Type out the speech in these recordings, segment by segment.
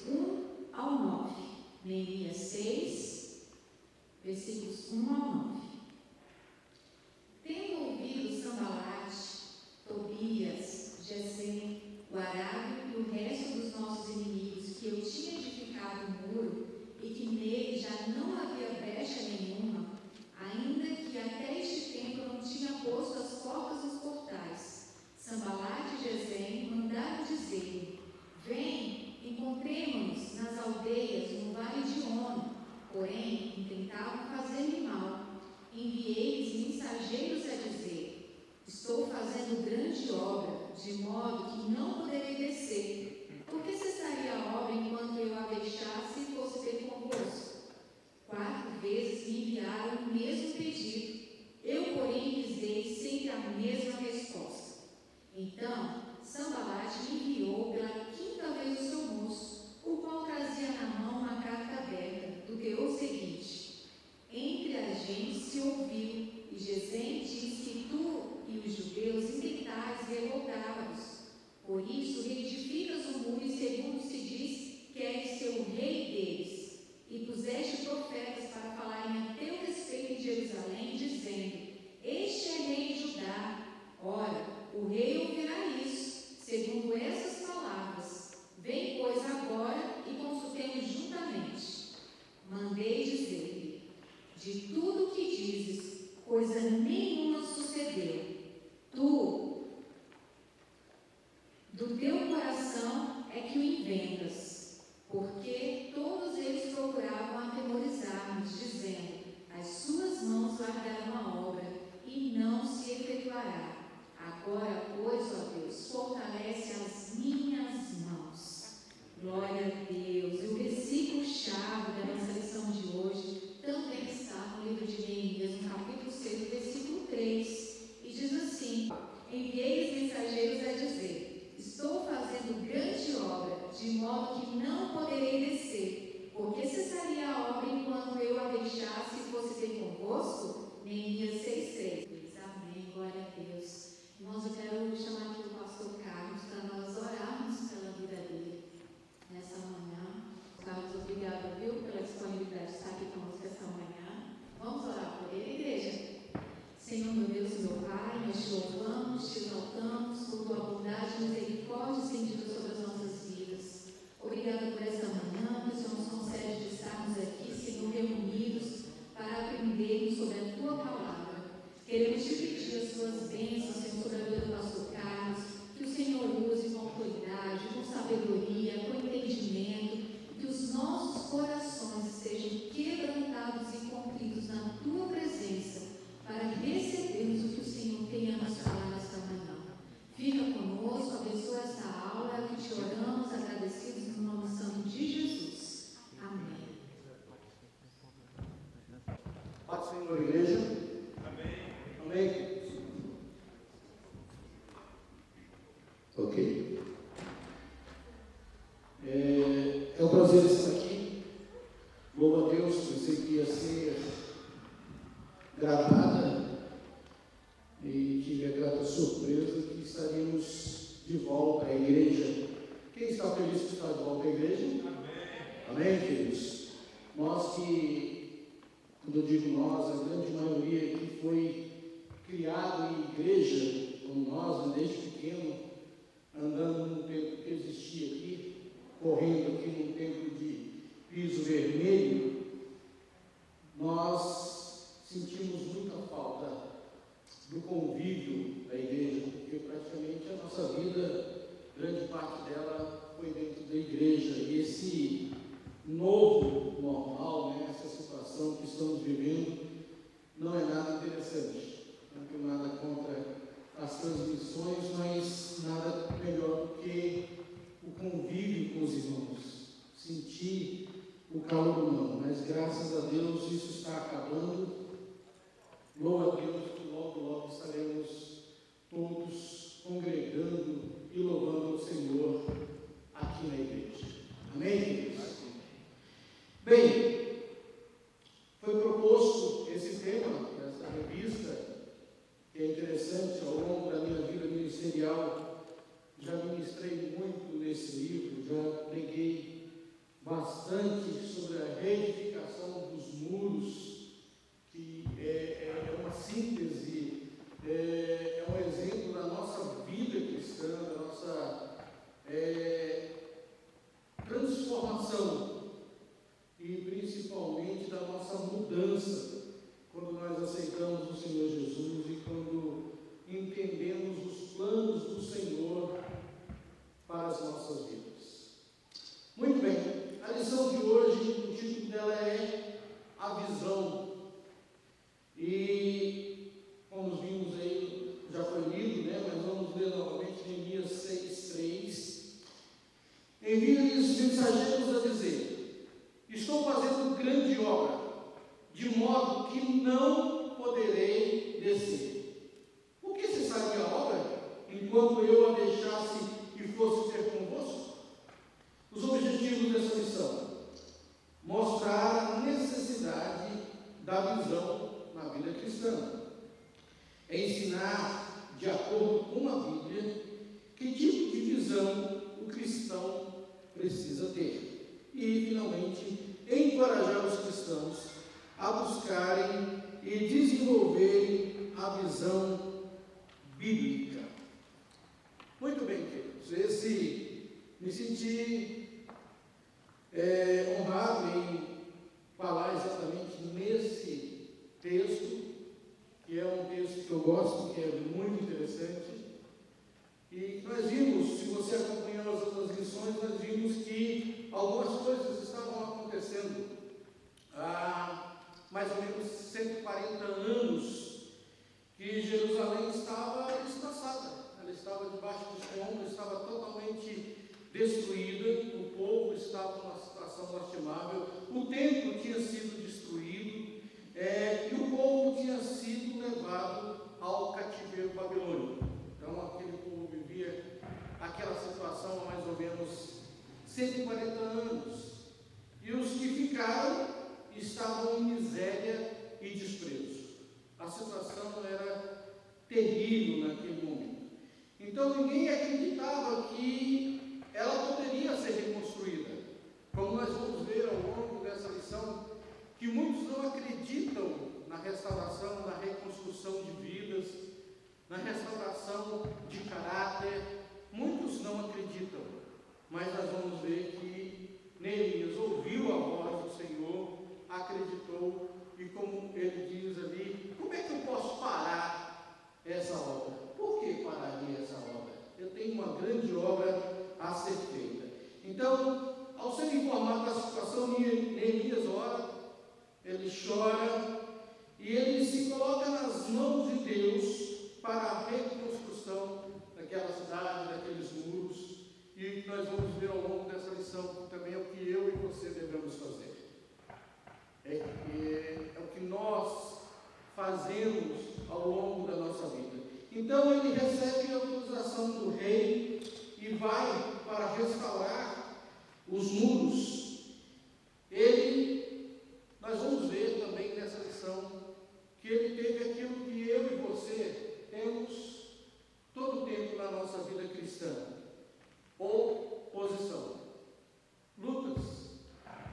1 ao 9. Neemias 6, versículos 1 ao 9. Tendo ouvido Sanbalate, Tobias, Gesem, o arábio e o resto dos nossos inimigos, que eu tinha edificado o muro e que nele já não havia brecha nenhuma, ainda que até este tempo eu não tinha posto as portas dos portais, Sanbalate e Gesem mandaram dizer: vem, encontremo-nos nas aldeias no vale de Ono. Porém, intentavam fazer-me mal. Enviei-lhes mensageiros a dizer: estou fazendo grande obra, de modo que não poderei descer. Por que cessaria a obra enquanto eu a deixasse e fosse ter convosco? 4 vezes me enviaram o mesmo pedido. Eu, porém, lhes dei sempre a mesma resposta. Então, Sanbalate me enviou pela 5ª vez o seu moço, o qual trazia na mão uma carta aberta, do teor seguinte: entre a gente se ouviu, e Gesem diz que tu e os judeus intentais revoltava-vos. Por isso, reedificas o muro e, segundo se diz, queres ser o rei deles. E puseste profetas para falarem a teu respeito em Jerusalém, dizendo: este é rei de Judá. Ora, o rei ouvirá isso, segundo essas palavras. Vem, pois, agora e consultemos juntamente. Mandei dizer-lhe: de tudo o que dizes, coisa nenhuma sucedeu. Tu, do teu coração é que o inventas, porque todos eles procuravam atemorizar-nos, dizendo: as suas mãos largaram a obra e não se efetuará. Agora, pois, ó Deus, fortalece as minhas mãos. Glória a Deus. E o versículo-chave da nossa lição de hoje também está no livro de Neemias, no capítulo 6, versículo 3. E diz assim: enviei os mensageiros a dizer: estou fazendo grande obra, de modo que não poderei descer. Porque cessaria a obra enquanto eu a deixasse e fosse ter convosco? Neemias 6:3. Amém. Glória a Deus. Irmãos, eu quero chamar aqui o pastor Carlos para nós orarmos pela vida dele nessa manhã. Carlos, obrigada, viu, pela disponibilidade de estar aqui conosco essa manhã. Vamos orar por ele, igreja. Senhor, meu Deus e meu Pai, nós te louvamos, te exaltamos por tua bondade e misericórdia estendida sobre as nossas vidas. Obrigada por esta manhã, que o Senhor nos concede de estarmos aqui, Senhor, reunidos para aprendermos sobre a tua palavra. Queremos te pedir as tuas bênçãos, Senhor, sobre a vida do pastor Carlos, que o Senhor use com autoridade, com sabedoria, com entendimento, que os nossos corações estejam quebrantados e contritos na tua presença, para recebermos o que o Senhor tem a nos falar nesta manhã. Fica conosco, abençoa esta aula, que te oramos, agradecidos no nome santo de Jesus. Amém. Paz, Senhor, igreja. Amém. Ok. É um prazer estar aqui. Louvo a Deus, pensei que ia ser gravada e tive a grata surpresa que estaríamos de volta à igreja. Quem está feliz que está de volta à igreja? Amém. Amém, queridos? Nós que, quando eu digo nós, a grande maioria que foi criado em igreja, como nós, desde pequeno, andando num tempo que existia aqui, correndo aqui num tempo de piso vermelho, nós sentimos muita falta do convívio da igreja, porque praticamente a nossa vida, grande parte dela foi dentro da igreja, e esse novo normal, né, essa situação que estamos vivendo, não é nada interessante. Não tenho nada contra as transmissões, mas nada melhor do que o convívio com os irmãos, sentir o calor humano. Mas graças a Deus isso está acabando. Louva a Deus que logo, logo estaremos todos congregando e louvando o Senhor aqui na igreja. Amém, queridos? Bem, foi proposto esse tema dessa revista, que é interessante. Ao longo da minha vida ministerial, já ministrei muito nesse livro, já preguei bastante sobre a reedificação dos muros, que é uma síntese, é um exemplo da nossa vida cristã, da nossa transformação e principalmente da nossa mudança, quando nós aceitamos o Senhor Jesus e quando entendemos os planos do Senhor para as nossas vidas. Muito bem, a lição de hoje, o título dela é A Visão. E, como vimos aí, já foi lido, né? Mas vamos ler novamente Neemias 6:3. Envia-lhes mensageiros a dizer: estou fazendo grande obra, de modo que não poderei descer. Por que cessaria a obra, enquanto eu a deixasse e fosse ter convosco? Os objetivos dessa missão: mostrar a necessidade da visão na vida cristã, ensinar, de acordo com a Bíblia, que tipo de visão o cristão precisa ter e, finalmente, encorajar os cristãos a buscarem e desenvolverem a visão bíblica. Muito bem, queridos, me senti honrado em falar exatamente nesse texto, que é um texto que eu gosto, que é muito interessante. E nós vimos, se você acompanhou as outras lições, nós vimos que algumas coisas estavam acontecendo há mais ou menos 140 anos, que Jerusalém estava destroçada, ela estava debaixo dos escombros, estava totalmente destruída, o povo estava numa situação lastimável, o templo tinha sido destruído, e o povo tinha sido levado ao cativeiro babilônico. Então aquele povo vivia aquela situação há mais ou menos 140 anos. E os que ficaram estavam em miséria e desprezo. A situação era terrível naquele momento. Então ninguém acreditava que ela poderia ser reconstruída. Como nós vamos ver ao longo dessa lição, que muitos não acreditam na restauração, na reconstrução de vidas, na restauração de caráter. Muitos não acreditam, mas nós vamos ver que Neemias ouviu a voz do Senhor, acreditou, e como ele diz ali, como é que eu posso parar essa obra? Por que pararia essa obra? Eu tenho uma grande obra a ser feita. Então, ao ser informado da situação, Neemias ora, ele chora, e ele se coloca nas mãos de Deus para a reconstrução daquela cidade, daqueles muros, e nós vamos ver ao longo dessa lição que também é o que eu e você devemos fazer. É o que nós fazemos ao longo da nossa vida. Então ele recebe a autorização do rei e vai para restaurar os muros. Nós vamos ver também nessa lição que ele teve aquilo que eu e você temos todo o tempo na nossa vida cristã: oposição, lutas,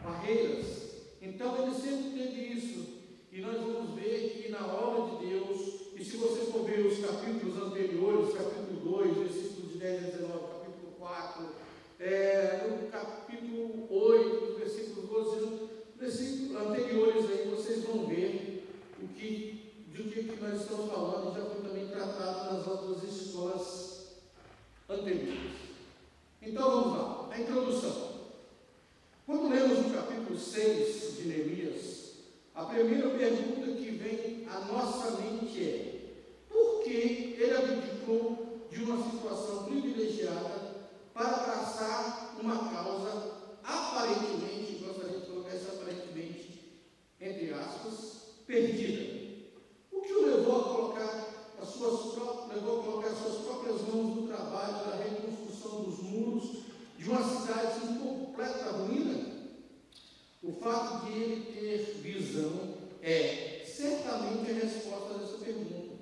barreiras. Então ele sempre teve isso, e nós vamos ver que na obra de Deus, e se você for ver os capítulos anteriores, capítulo 2, versículos de 10 a 19, capítulo 4, no capítulo 8, versículo 12, versículos anteriores aí, vocês vão ver do que nós estamos falando, já foi também tratado nas outras escolas anteriores. Então vamos lá, a introdução. Quando lemos o capítulo 6 de Neemias, a primeira pergunta que vem à nossa mente é: por que ele abdicou de uma situação privilegiada para abraçar uma causa aparentemente, gostaria de colocar isso aparentemente, entre aspas, perdida? O que o levou a colocar as suas próprias mãos no trabalho da reconstrução dos muros de uma cidade em completa ruína? O fato de ele ter visão é certamente a resposta dessa pergunta.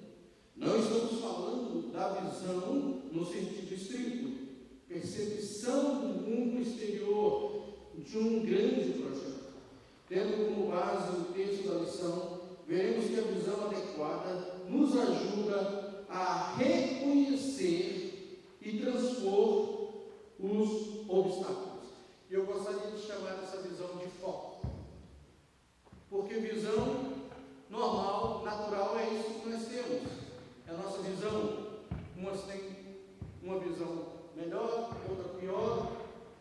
Não estamos falando da visão no sentido estrito, percepção do mundo exterior, de um grande projeto. Tendo como base o texto da lição, veremos que a visão adequada nos ajuda a reconhecer e transpor os obstáculos. E eu gostaria de chamar essa visão de foco. Porque visão normal, natural, é isso que nós temos. É a nossa visão. Umas têm uma visão melhor, outra pior,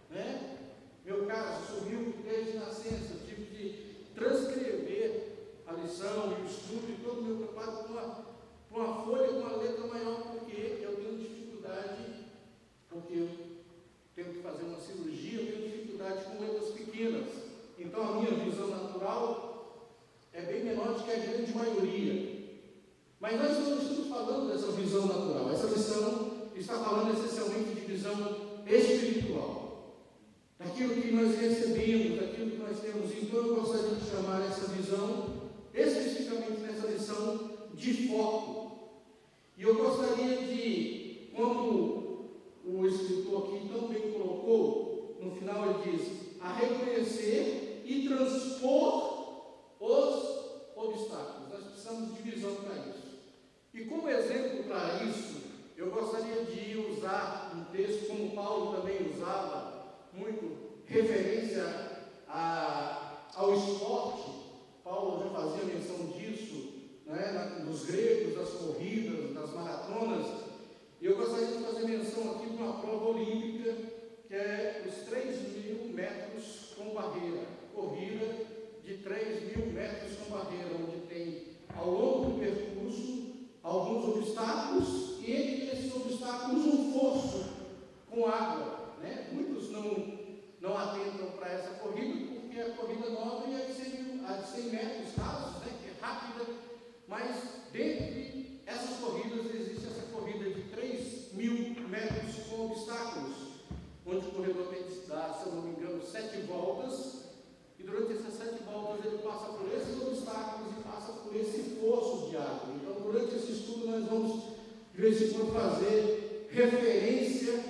né? Meu caso, sorriu desde nascença, eu tive de transcrever a lição e o estudo e todo o meu preparo com uma folha, com uma letra maior, porque eu tenho dificuldade, porque eu tenho que fazer uma cirurgia, eu tenho dificuldade com letras pequenas. Então a minha visão natural é bem menor do que a grande maioria. Mas nós não estamos falando dessa visão natural. Essa lição está falando essencialmente de visão espiritual. Daquilo que nós recebemos, daquilo que nós temos. Então eu gostaria de chamar essa visão, especificamente nessa lição, de foco. E eu gostaria de, como o escritor aqui tão bem colocou, no final ele diz, a reconhecer e transpor os obstáculos. Nós precisamos de visão para isso. E como exemplo para isso, eu gostaria de usar um texto como Paulo também usava, muito referência ao esporte. Paulo já fazia menção disso, né, dos gregos, das corridas, das maratonas. E eu gostaria de fazer menção aqui de uma prova olímpica, que é os 3.000 metros com barreira. Corrida de 3.000 metros com barreira, onde tem, ao longo do percurso, alguns obstáculos, e entre esses obstáculos um fosso com água. Né? Muitos não atentam para essa corrida, porque a corrida nova é a de 100 metros rasos, né? Que é rápida, mas dentre essas corridas existe essa corrida de 3.000 metros com obstáculos, onde o corredor tem que dar, se eu não me engano, 7 voltas, e durante essas 7 voltas ele passa por esses obstáculos e passa por esse poço de água. Então, durante esse estudo, nós vamos, de vez em quando, fazer referência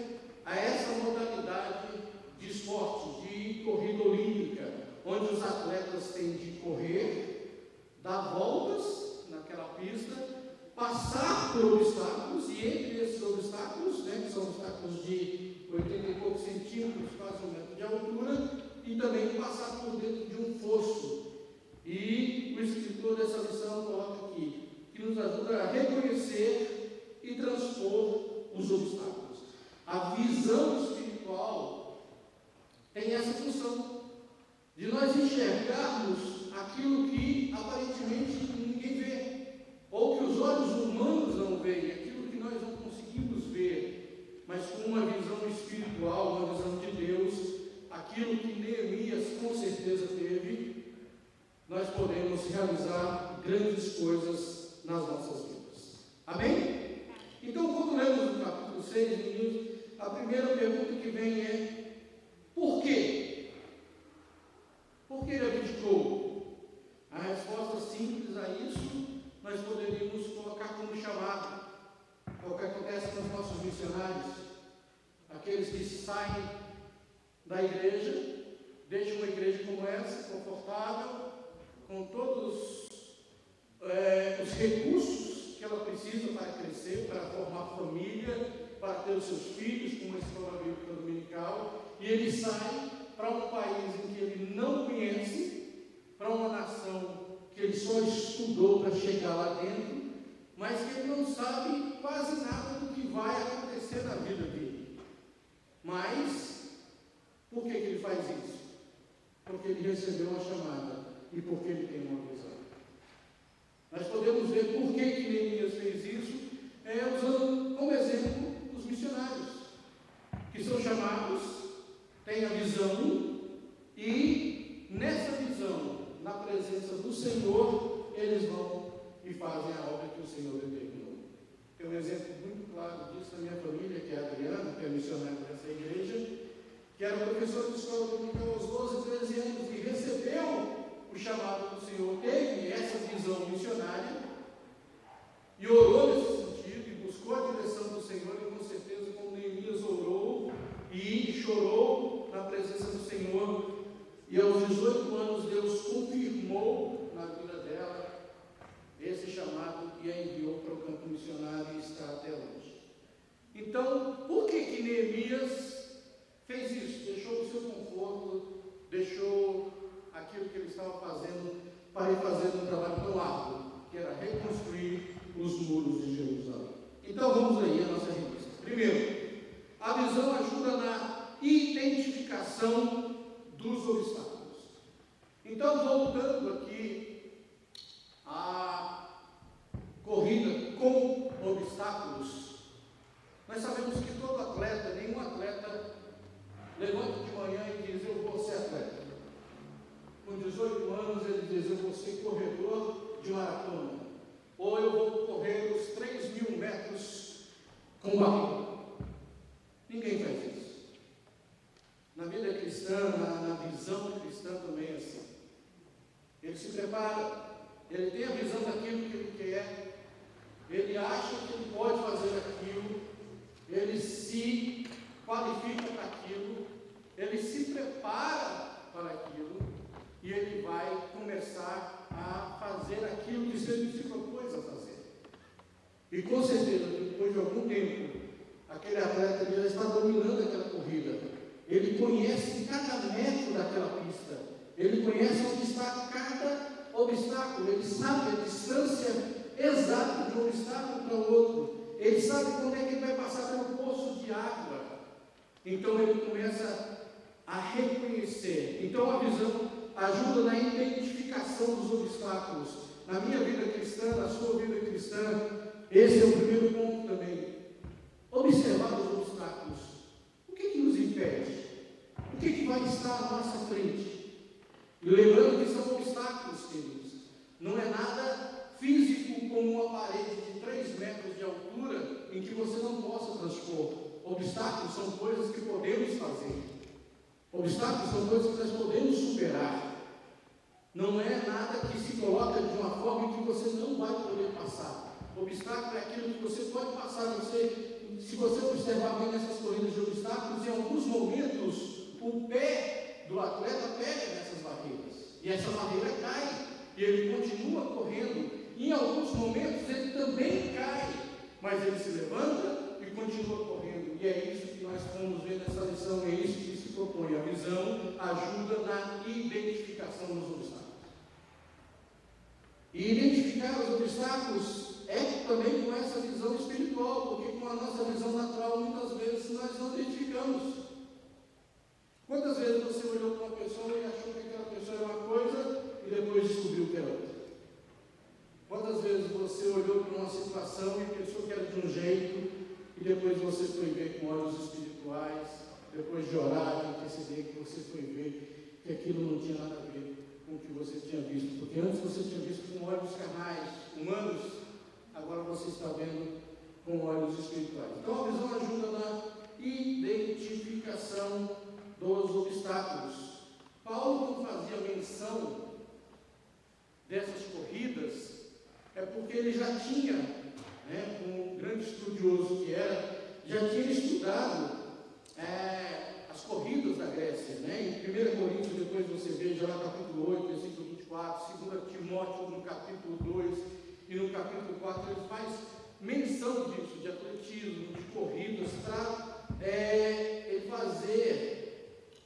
a essa modalidade de esporte, de corrida olímpica, onde os atletas têm de correr, dar voltas naquela pista, passar por obstáculos, e entre esses obstáculos, né, que são obstáculos de 80 e poucos centímetros, quase 1 metro de altura, e também passar por dentro de um fosso. E o escritor dessa lição coloca aqui, que nos ajuda a reconhecer e transpor os obstáculos. A visão espiritual tem essa função de nós enxergarmos aquilo que aparentemente ninguém vê, ou que os olhos humanos não veem, aquilo que nós não conseguimos ver, mas com uma visão espiritual, uma visão de Deus, aquilo que Neemias com certeza teve, nós podemos realizar grandes coisas nas nossas vidas. Amém? Então, quando lemos o capítulo 6, meninos, a primeira pergunta que vem é: por quê? Por que ele abdicou? A resposta simples a isso nós poderíamos colocar como chamado. É o que acontece com os nossos missionários, aqueles que saem da igreja, deixam uma igreja como essa, confortável, com todos os recursos que ela precisa para crescer, para formar família, para ter os seus filhos, com uma escola bíblica dominical, e ele sai para um país em que ele não conhece, para uma nação que ele só estudou para chegar lá dentro, mas que ele não sabe quase nada do que vai acontecer na vida dele. Mas, por que ele faz isso? Porque ele recebeu uma chamada e porque ele tem uma visão. Nós podemos ver por que Neemias fez isso, usando como exemplo os missionários, que são chamados, têm a visão, e nessa visão, na presença do Senhor, eles vão e fazem a obra que o Senhor determinou. Tem um exemplo muito claro disso na minha família, que é a Adriana, que é missionária dessa igreja, que era professor de escola dominical aos 12, 13 anos, e recebeu o chamado do Senhor, teve essa visão missionária, e orou nesse sentido, e buscou a direção do Senhor, e com certeza, como Neemias orou e chorou na presença do Senhor, e aos 18 anos Deus confirmou na vida dela esse chamado e a enviou para o campo missionário e está até hoje. Então, por que Neemias fez isso? Deixou o seu conforto, deixou aquilo que ele estava fazendo para ir fazer um trabalho tão árduo, que era reconstruir os muros de Jerusalém. Então vamos aí a nossa revista. Primeiro, a visão ajuda na identificação dos obstáculos. Então, voltando aqui à corrida com obstáculos, nós sabemos que todo atleta, nenhum atleta levanta de manhã e diz: eu vou ser atleta. Com 18 anos ele diz: eu vou ser corredor de maratona, ou eu vou correr os 3.000 metros com barriga. Ninguém faz isso. Na vida cristã, na visão cristã também é assim. Ele se prepara, ele tem a visão daquilo que ele quer, ele acha que ele pode fazer aquilo, ele se qualifica para aquilo, ele se prepara para aquilo e ele vai começar a fazer aquilo que ele se propôs a fazer. E com certeza, depois de algum tempo, aquele atleta já está dominando aquela corrida. Ele conhece cada metro daquela pista, ele conhece onde está cada obstáculo, ele sabe a distância exata de um obstáculo para o outro, ele sabe quando é que ele vai passar pelo poço de água. Então ele começa a reconhecer. Então a visão ajuda na identificação dos obstáculos. Na minha vida cristã, na sua vida cristã, esse é o primeiro ponto também. Observar os obstáculos. O que nos impede? O que vai estar à nossa frente? E lembrando que são obstáculos, queridos. Não é nada físico como uma parede de 3 metros de altura em que você não possa transpor. Obstáculos são coisas que podemos fazer. Obstáculos são coisas que nós podemos superar. Não é nada que se coloca de uma forma que você não vai poder passar. Obstáculo é aquilo que você pode passar. Se você observar bem nessas corridas de obstáculos, em alguns momentos o pé do atleta pega nessas barreiras e essa barreira cai e ele continua correndo. Em alguns momentos ele também cai, mas ele se levanta e continua correndo. E é isso que nós vamos ver nessa lição, é isso que se propõe. A visão ajuda na identificação dos obstáculos. E identificar os obstáculos é também com essa visão espiritual, porque com a nossa visão natural muitas vezes nós não identificamos. Quantas vezes você olhou para uma pessoa e achou que aquela pessoa era uma coisa e depois descobriu que era outra? Quantas vezes você olhou para uma situação e pensou que era de um jeito e depois você foi ver com olhos espirituais, depois de orar e perceber que você foi ver que aquilo não tinha nada a ver com o que você tinha visto, porque antes você tinha visto com olhos carnais, humanos, agora você está vendo com olhos espirituais. Então a visão ajuda na identificação dos obstáculos. Paulo não fazia menção dessas corridas, é porque ele já tinha, como um grande estudioso que era, já tinha estudado as corridas da Grécia, em 1 Coríntios, depois você veja lá no capítulo 8, versículo 24, 2 Timóteo no capítulo 2 e no capítulo 4, ele faz menção disso, de atletismo, de corridas, para ele fazer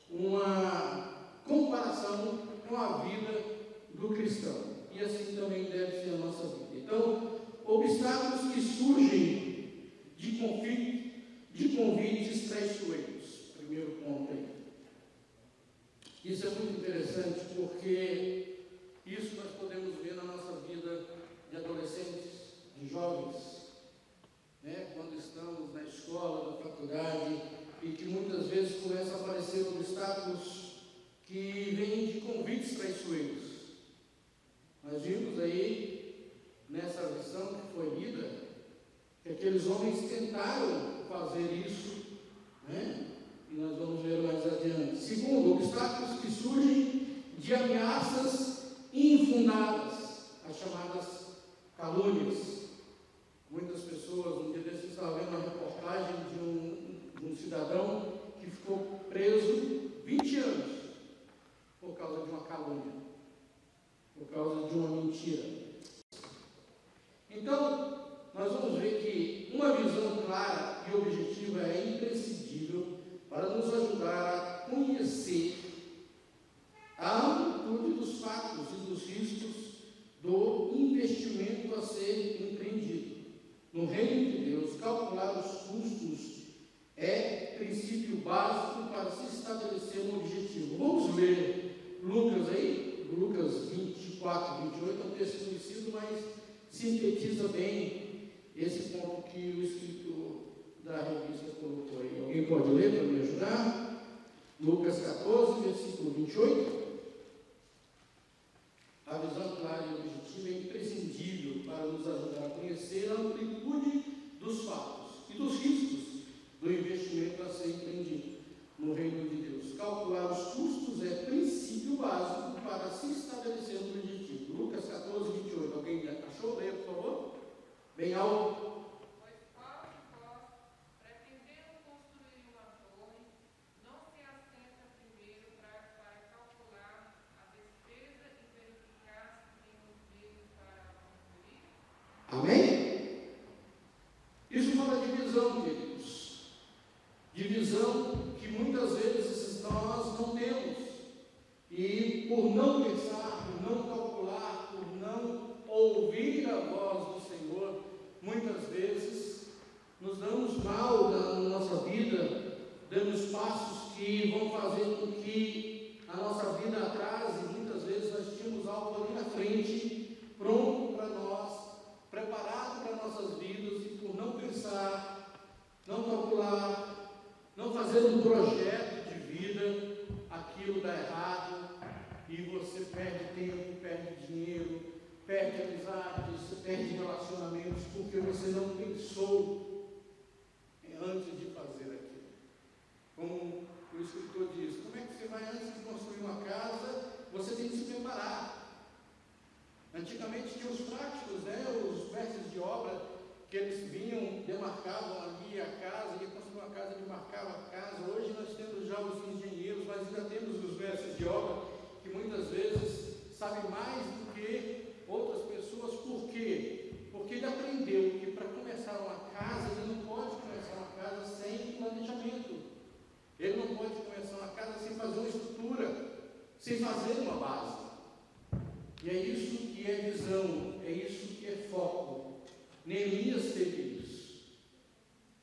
uma comparação com a vida do cristão. E assim também deve ser a nossa vida. Então, obstáculos que surgem de convites traiçoeiros. Primeiro ponto aí. Isso é muito interessante porque isso nós podemos ver na nossa vida de adolescentes, de jovens, quando estamos na escola, na faculdade, e que muitas vezes começam a aparecer obstáculos que vêm de convites traiçoeiros. Nós vimos aí, nessa lição que foi lida, que aqueles homens tentaram fazer isso, e nós vamos ver mais adiante. Segundo, obstáculos que surgem de ameaças infundadas, as chamadas calúnias. Muitas pessoas, um dia desses, estavam vendo uma reportagem de um cidadão que ficou preso 20 anos por por causa de uma mentira. Então, nós vamos ver que uma visão clara e objetiva é imprescindível para nos ajudar a conhecer a amplitude dos fatos e dos riscos do investimento a ser empreendido. No reino de Deus, calcular os custos é princípio básico para se estabelecer um objetivo. Vamos ler Lucas aí, Lucas 24, 28, é um texto conhecido, mas sintetiza bem esse ponto que o escritor da revista colocou aí. Alguém pode ler para me ajudar? Lucas 14, versículo 28. A visão clara e objetiva é imprescindível para nos ajudar a conhecer a amplitude dos fatos e dos riscos do investimento a ser empreendido no reino de Deus. Calcular os custos é princípio básico para se estabelecer um objetivo. Lucas 14, 28. Alguém achou? Leia, por favor. Bem alto. Pois qual de vós, pretendendo construir uma torre, não se assenta primeiro para calcular a despesa e verificar se tem os meios para construir? Amém? Isso fala de visão, queridos. De visão que muitas vezes nós não temos. E por não pensar, por não calcular, por não ouvir a voz do Senhor, muitas vezes nos damos mal na nossa vida, damos passos que vão fazer com que a nossa vida atrase. Muitas vezes nós tínhamos algo ali na frente, pronto para nós, preparado para nossas vidas, e por não pensar, não calcular, não fazer um projeto de vida, aquilo dá errado, e você perde tempo, perde dinheiro, perde amizades, perde relacionamentos, porque você não pensou antes de fazer aquilo. Como o escritor diz, como é que você vai, antes de construir uma casa, você tem que se preparar. Antigamente tinha os práticos, os mestres de obra, que eles vinham, demarcavam ali a casa, ia construir uma casa, demarcava a casa. Hoje nós temos já os engenheiros, mas ainda temos os mestres de obra, que muitas vezes sabem mais do que outras pessoas. Por quê? Porque ele aprendeu que para começar uma casa, ele não pode começar uma casa sem planejamento. Ele não pode começar uma casa sem fazer uma estrutura, sem fazer uma base. E é isso que é visão, é isso que é foco. Neemias teve isso.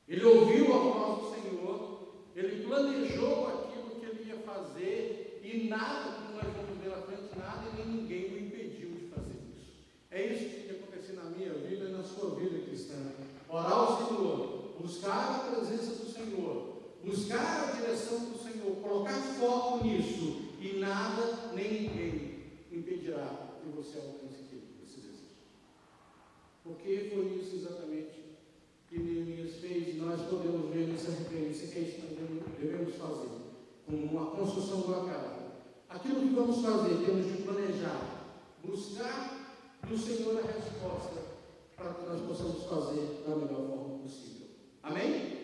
Ele ouviu a voz do Senhor, ele planejou aquilo que ele ia fazer, e nada, como nós vamos ver na frente, nada e nem ninguém o impediu de fazer isso. É isso que tem que acontecer na minha vida e na sua vida cristã. Orar ao Senhor, buscar a presença do Senhor, buscar a direção do Senhor, colocar foco nisso, e nada nem ninguém impedirá que você alcance aquilo que você deseja. Porque foi isso exatamente que Neemias fez, e nós podemos ver nessa referência que é isso que nós devemos fazer, como uma construção do acaso. Aquilo que vamos fazer, temos de planejar, buscar do Senhor a resposta, para que nós possamos fazer da melhor forma possível. Amém?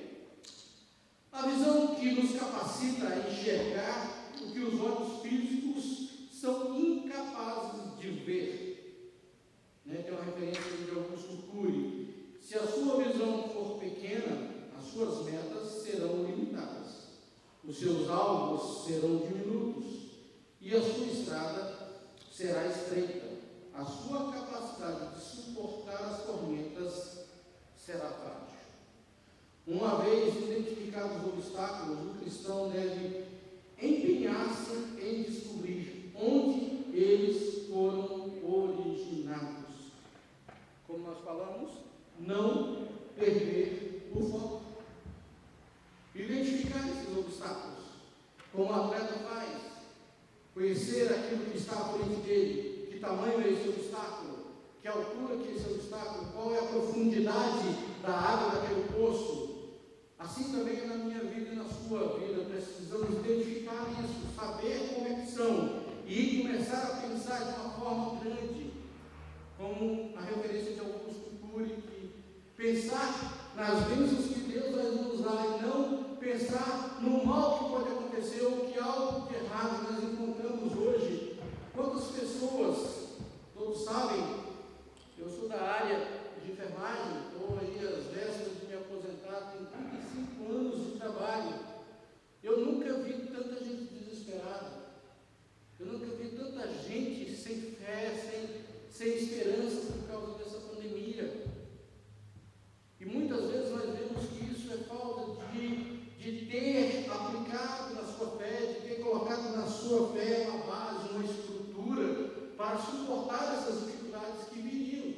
A visão que nos capacita a enxergar o que os olhos físicos são incapazes de ver. Tem uma referência de Augusto Cury. Se a sua visão for pequena, as suas metas serão limitadas, os seus alvos serão diminutos, e a sua estrada será estreita. A sua capacidade de suportar as tormentas será frágil. Uma vez identificados os obstáculos, o cristão deve empenhar-se em descobrir onde eles foram originados. Como nós falamos, não perder o foco. Identificar esses obstáculos, como o atleta faz, conhecer aquilo que está à frente dele, que tamanho é esse obstáculo, que altura que é esse obstáculo, qual é a profundidade da água daquele poço. Assim também é na minha vida e na sua vida, precisamos identificar isso, saber como é que são, e começar a pensar de uma forma grande, como a referência de Augusto Cury, que pensar nas bênçãos que Deus vai nos dar, e não pensar no mal que pode acontecer, ou que algo de errado nós encontramos hoje. Quantas sem fé, sem esperança por causa dessa pandemia. E muitas vezes nós vemos que isso é falta de ter aplicado na sua fé, de ter colocado na sua fé uma base, uma estrutura para suportar essas dificuldades que viriam.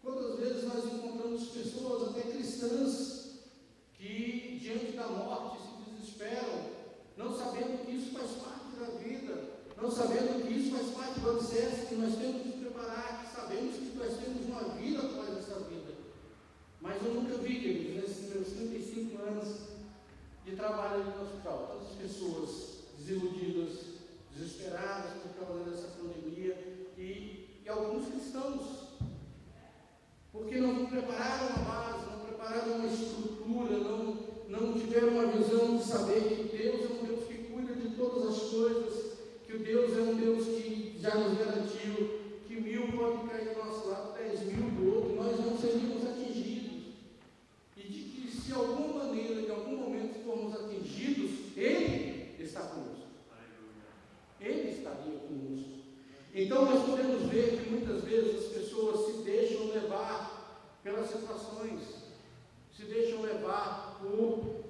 Quantas vezes nós encontramos pessoas, até cristãs, que diante da morte se desesperam, não sabendo que isso faz parte da vida, não sabendo que isso faz parte do alicerce que nós temos que preparar, que sabemos que nós temos uma vida após essa vida. Mas eu nunca vi, queridos, nesses meus 35 anos de trabalho ali no hospital, tantas pessoas desiludidas, desesperadas por causa dessa pandemia, e alguns cristãos, porque não prepararam a base, não prepararam uma estrutura, não tiveram uma visão de saber que Deus é um Deus que cuida de todas as coisas, que o Deus é um Deus que já nos garantiu que 1000 pode cair ao nosso lado, 10.000 do outro, nós não seríamos atingidos. E de que se de alguma maneira, em algum momento formos atingidos, Ele está conosco. Ele estaria conosco. Então nós podemos ver que muitas vezes as pessoas se deixam levar pelas situações, se deixam levar por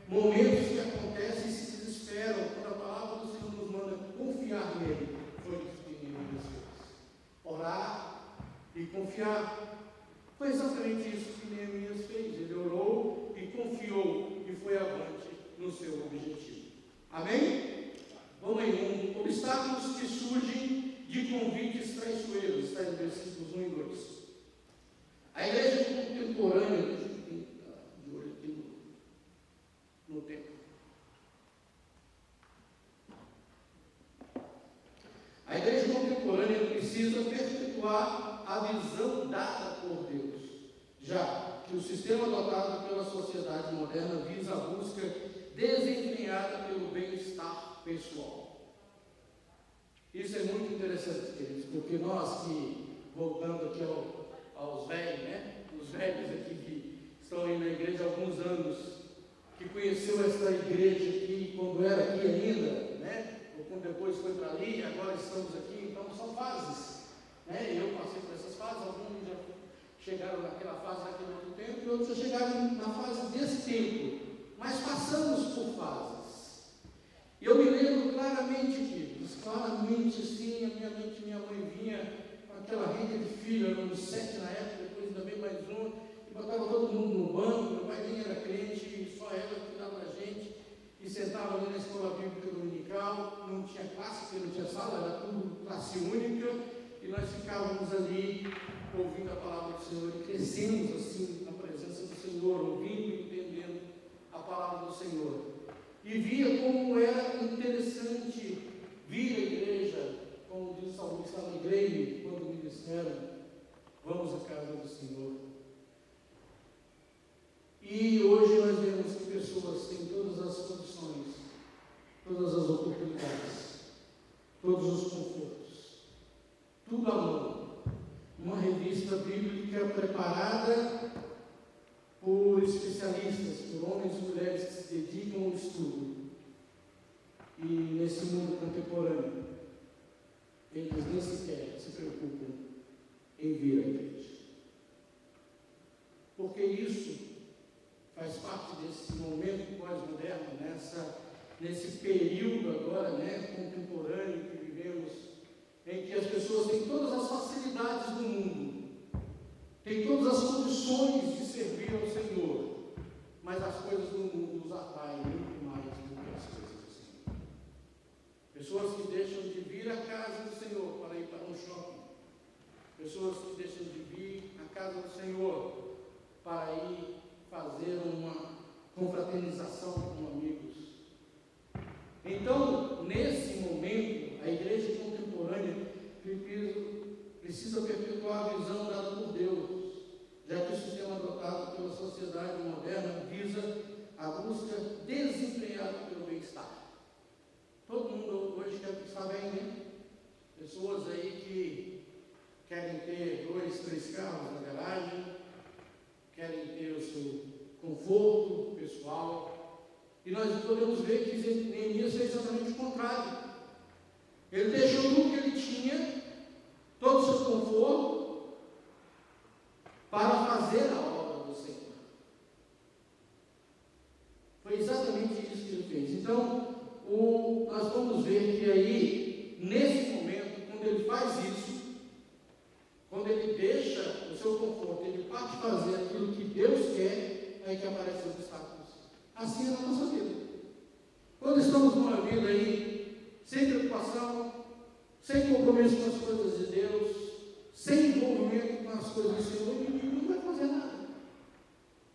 momentos que acontecem e se desesperam, quando a palavra do Senhor nos manda confiar nele. Foi isso que Neemias fez. Orar e confiar. Foi exatamente isso que Neemias fez. Ele orou e confiou e foi avante no seu objetivo. Amém? Vamos aí, obstáculos que surgem de convites traiçoeiros, está em versículos 1 e 2. A igreja contemporânea, deixa eu ficar de olho aqui no tempo. A igreja contemporânea precisa perpetuar a visão dada por Deus, já que o sistema adotado pela sociedade moderna visa a busca desempenhada pelo bem-estar pessoal. Isso é muito interessante, queridos, porque nós que, voltando aqui aos velhos, né? Os velhos aqui que estão aí na igreja há alguns anos, que conheceu essa igreja aqui quando era aqui ainda, né? Ou quando depois foi para ali, e agora estamos aqui, então são fases, né? Eu passei por essas fases, alguns já chegaram naquela fase naquele outro tempo, e outros já chegaram na fase desse tempo, mas passamos por fases. Eu me lembro claramente, queridos, claramente assim, a minha mãe vinha com aquela rede de filho, eram 7 na época, depois ainda veio mais um, e botava todo mundo no banco, meu pai nem era crente, e só ela cuidava da gente, e sentava ali na escola bíblica dominical, não tinha classe, porque não tinha sala, era tudo classe única, e nós ficávamos ali ouvindo a palavra do Senhor, e crescemos assim na presença do Senhor, ouvindo e entendendo a palavra do Senhor. E via como era interessante vir à igreja, como diz o salmista, alegrei-me quando me disseram, vamos à casa do Senhor. E hoje nós vemos que pessoas têm todas as condições, todas as oportunidades, todos os confortos, tudo à mão. Uma revista bíblica preparada por especialistas, por homens e mulheres que se dedicam ao estudo. E nesse mundo contemporâneo, eles nem sequer se preocupam em vir à igreja. Porque isso faz parte desse momento pós-moderno, nesse período agora, né, contemporâneo que vivemos, em que as pessoas têm todas as facilidades do mundo, tem todas as condições de servir ao Senhor, mas as coisas do mundo os atraem muito mais do que as coisas do Senhor. Pessoas que deixam de vir à casa do Senhor para ir para um shopping. Pessoas que deixam de vir à casa do Senhor para ir fazer uma confraternização com amigos. Então, nesse momento, a igreja contemporânea precisa perpetuar a visão dada por Deus, já que o sistema adotado pela sociedade moderna visa a busca desempenhada pelo bem-estar. Todo mundo hoje quer estar bem, né? Pessoas aí que querem ter 2, 3 carros na garagem, querem ter o seu conforto pessoal, e nós podemos ver que Neemias fez exatamente o contrário. Ele deixou tudo que ele tinha E aí, nesse momento, quando ele faz isso, quando ele deixa o seu conforto, ele parte fazer aquilo que Deus quer, aí que aparecem os obstáculos. Assim é na nossa vida. Quando estamos numa vida aí, sem preocupação, sem compromisso com as coisas de Deus, sem envolvimento com as coisas do Senhor, o inimigo não vai fazer nada.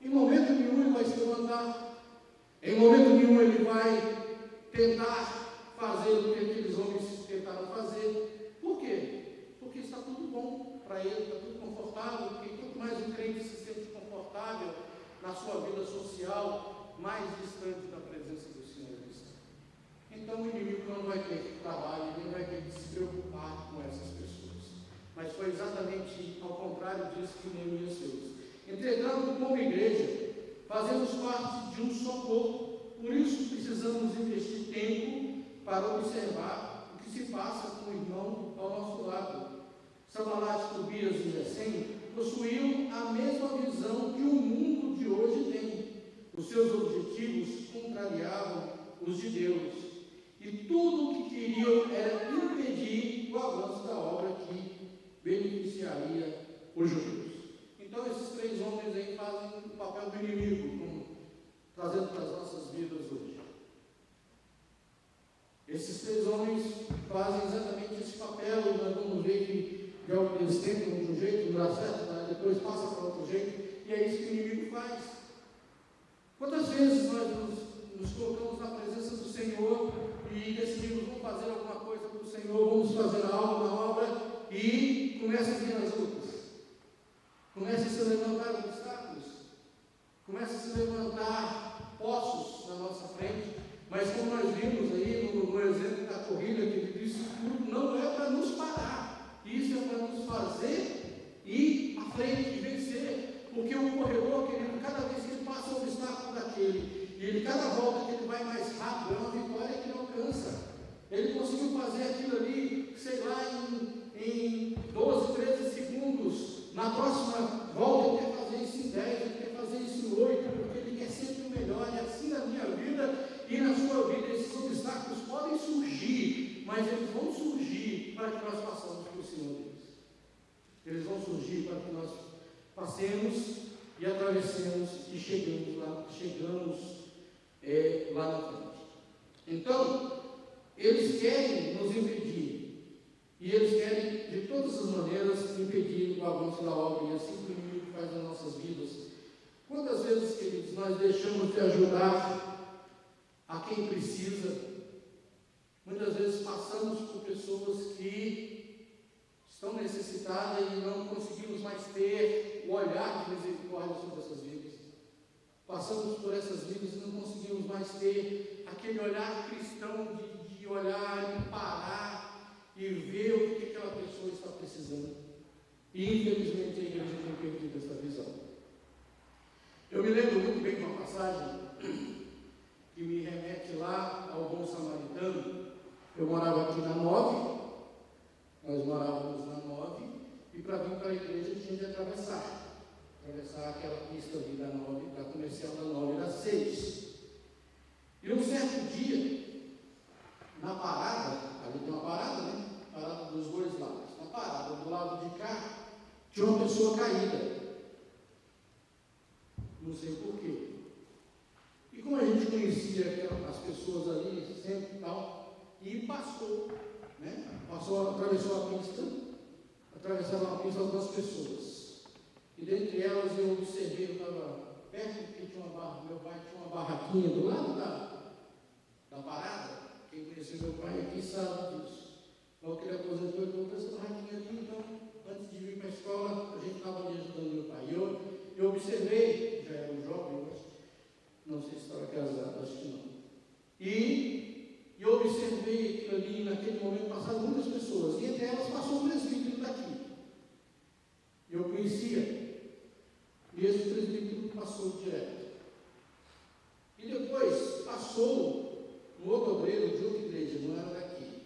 Em momento nenhum ele vai se levantar, em momento nenhum ele vai tentar fazer o que aqueles homens tentaram fazer. Por quê? Porque está tudo bom para ele, está tudo confortável, porque quanto mais o crente se sente confortável na sua vida social, mais distante da presença do Senhor está. Então o inimigo não vai ter trabalho, nem vai ter que se preocupar com essas pessoas. Mas foi exatamente ao contrário disso que Neemias fez. Entretanto, como igreja, fazemos parte de um só corpo, por isso precisamos investir tempo para observar o que se passa com o irmão ao nosso lado. Sanbalat, Tobias e Gesem possuíam a mesma visão que o mundo de hoje tem. Os seus objetivos contrariavam os de Deus. E tudo o que queriam era impedir o avanço da obra que beneficiaria os judeus. Então, esses três homens aí fazem o papel do inimigo, como trazendo para as nossas vidas hoje. Esses três homens fazem exatamente esse papel, e nós vamos ver que eles tentam de um jeito, não dá certo, depois passa para outro jeito, e é isso que o inimigo faz. Quantas vezes nós nos colocamos na presença do Senhor e decidimos, vamos fazer alguma coisa para o Senhor, vamos fazer algo na obra, e começa a vir as lutas, começa a se levantar obstáculos, começa a se levantar poços na nossa frente, mas como nós vimos aí no exemplo da corrida, que ele disse, tudo não é para nos parar, isso é para nos fazer ir à frente e vencer, porque o corredor, querido, cada vez que ele passa um obstáculo daquele, e ele, cada volta que ele vai mais rápido, é uma vitória que ele alcança. Ele conseguiu fazer aquilo ali, sei lá, em 12, 13 segundos. Na próxima volta ele quer fazer isso em 10, ele quer fazer isso em 8, porque ele quer sempre o melhor. E assim na minha vida e na sua vida, esses obstáculos podem surgir, mas eles vão surgir para que nós passemos por cima deles. Eles vão surgir para que nós passemos e atravessemos e chegamos lá na frente. Então, eles querem nos impedir, e eles querem de todas as maneiras impedir o avanço da obra, e assim que o inimigo faz nas nossas vidas. Quantas vezes, queridos, nós deixamos de ajudar a quem precisa? Muitas vezes passamos por pessoas que estão necessitadas e não conseguimos mais ter o olhar de misericórdia sobre essas vidas. Passamos por essas vidas e não conseguimos mais ter aquele olhar cristão de olhar e parar e ver o que aquela pessoa está precisando. E infelizmente a igreja tem perdido essa visão. Eu me lembro muito bem de uma passagem que me remete lá ao bom samaritano. Eu morava aqui na 9, nós morávamos na 9, e para vir para a igreja tinha de atravessar aquela pista ali da 9, da comercial da 9, da 6. E um certo dia, na parada, ali tem uma parada, né? Parada dos dois lados. Na parada, do lado de cá, tinha uma pessoa caída. Não sei porquê. E como a gente conhecia as pessoas ali, sempre e tal, e passou, né? Atravessou a pista, atravessaram a pista algumas pessoas. E dentre elas eu observei, eu estava perto, porque tinha uma barra, meu pai tinha uma barraquinha do lado da parada. Quem conheceu meu pai aqui sabe disso. Logo que ele aposentou, ele colocou essa barraquinha ali, então, antes de vir para a escola, a gente estava ali ajudando meu pai. E eu observei, já era um jovem, eu acho, não sei se estava casado, acho que não. E eu observei aquilo ali, naquele momento passaram muitas pessoas, e entre elas passou um presbítero daqui. Eu conhecia, e esse presbítero passou direto. E depois passou um outro obreiro de outra igreja, não era daqui.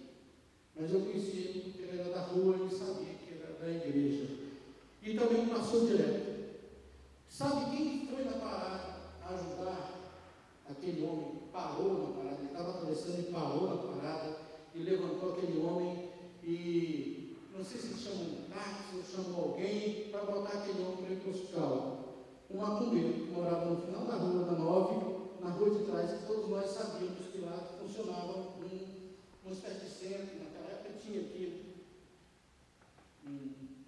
Mas eu conhecia ele porque ele era da rua e sabia que ele era da igreja. E também passou direto. Sabe quem foi na parada ajudar aquele homem? Parou na parada, ele estava atravessando e parou na parada e aquele homem e não sei se chamam um táxi ou chamam alguém para botar aquele homem para ir para o hospital. Um macumbeiro que morava no final da rua da 9, na rua de trás, que todos nós sabíamos que lá funcionava uma espécie de centro. Naquela época tinha aqui,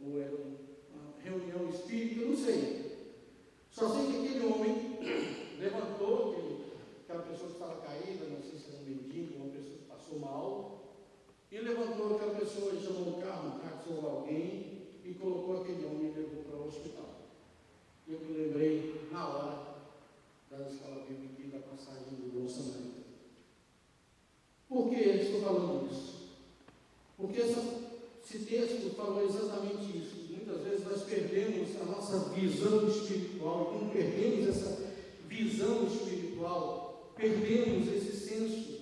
ou era uma reunião espírita, eu não sei. Só sei que aquele homem levantou, aquela pessoa que estava caída, não sei se era um mendigo, uma pessoa que passou mal, e levantou aquela pessoa, chamou um carro, um táxi ou alguém, e colocou aquele homem e levou para o hospital. Eu me lembrei, na hora, da escola bíblica e da passagem do bom samaritano. Por que estou falando isso? Porque esse texto falou exatamente isso. Muitas vezes nós perdemos a nossa visão espiritual, e quando perdemos essa visão espiritual, perdemos esse senso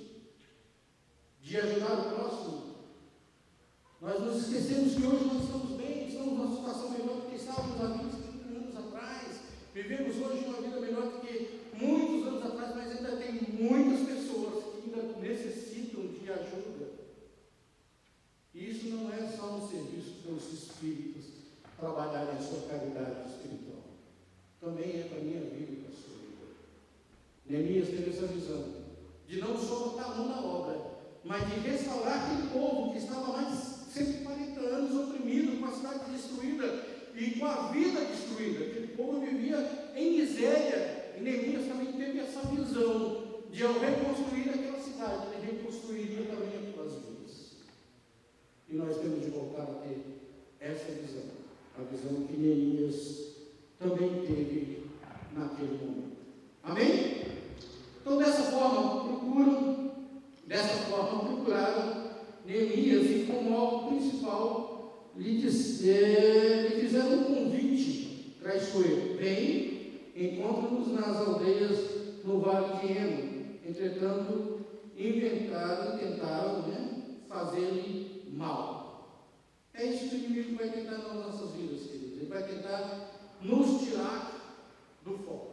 de ajudar o próximo. Nós nos esquecemos que hoje nós estamos bem, estamos numa situação melhor do que estávamos há 20 anos atrás. Vivemos hoje uma vida melhor do que muitos anos atrás, mas ainda tem muitas pessoas que ainda necessitam de ajuda. E isso não é só um serviço para os espíritos trabalharem a sua caridade espiritual. Também é para a minha vida e para a sua vida. Neemias teve essa visão de não só botar a mão na obra, mas de restaurar aquele povo que estava há mais de 140 anos oprimido, com a cidade destruída e com a vida destruída. Aquele povo vivia em miséria. E Neemias também teve essa visão de, ao reconstruir aquela cidade, ele reconstruiria também aquelas vidas. E nós temos de voltar a ter essa visão, a visão que Neemias também teve naquele momento. Amém? Então, dessa forma, procuraram Neemias, e como alvo principal lhe fizeram um convite traiçoeiro: vem, encontra-nos nas aldeias no vale de Eno. Entretanto, tentaram fazer-lhe mal. É isso que o inimigo vai tentar nas nossas vidas, queridos. Ele vai tentar nos tirar do foco.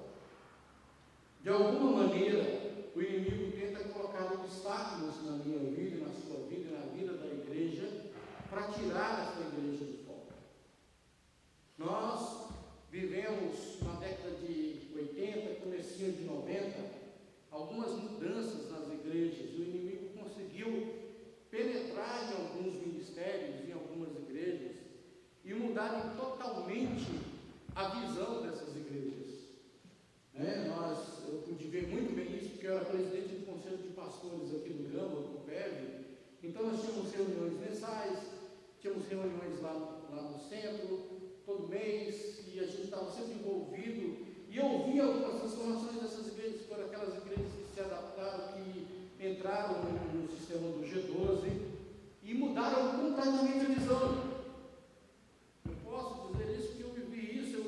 De alguma maneira, o inimigo tenta colocar obstáculos na minha vida, na sua vida, na vida da igreja, para tirar essa igreja do foco. Nós vivemos na década de 80, comecinho de 90, algumas mudanças nas igrejas. O inimigo conseguiu penetrar em alguns ministérios, em algumas igrejas, e mudarem totalmente a visão dessas igrejas. Eu pude ver muito bem isso, porque eu era presidente do Conselho de Pastores aqui do Gama, do PEV. Então nós tínhamos reuniões mensais, tínhamos reuniões lá no centro, todo mês, e a gente estava sempre envolvido. E eu via algumas transformações dessas igrejas, foram aquelas igrejas que se adaptaram, que entraram no sistema do G12 e mudaram completamente a visão. Eu posso dizer isso porque eu vivi isso,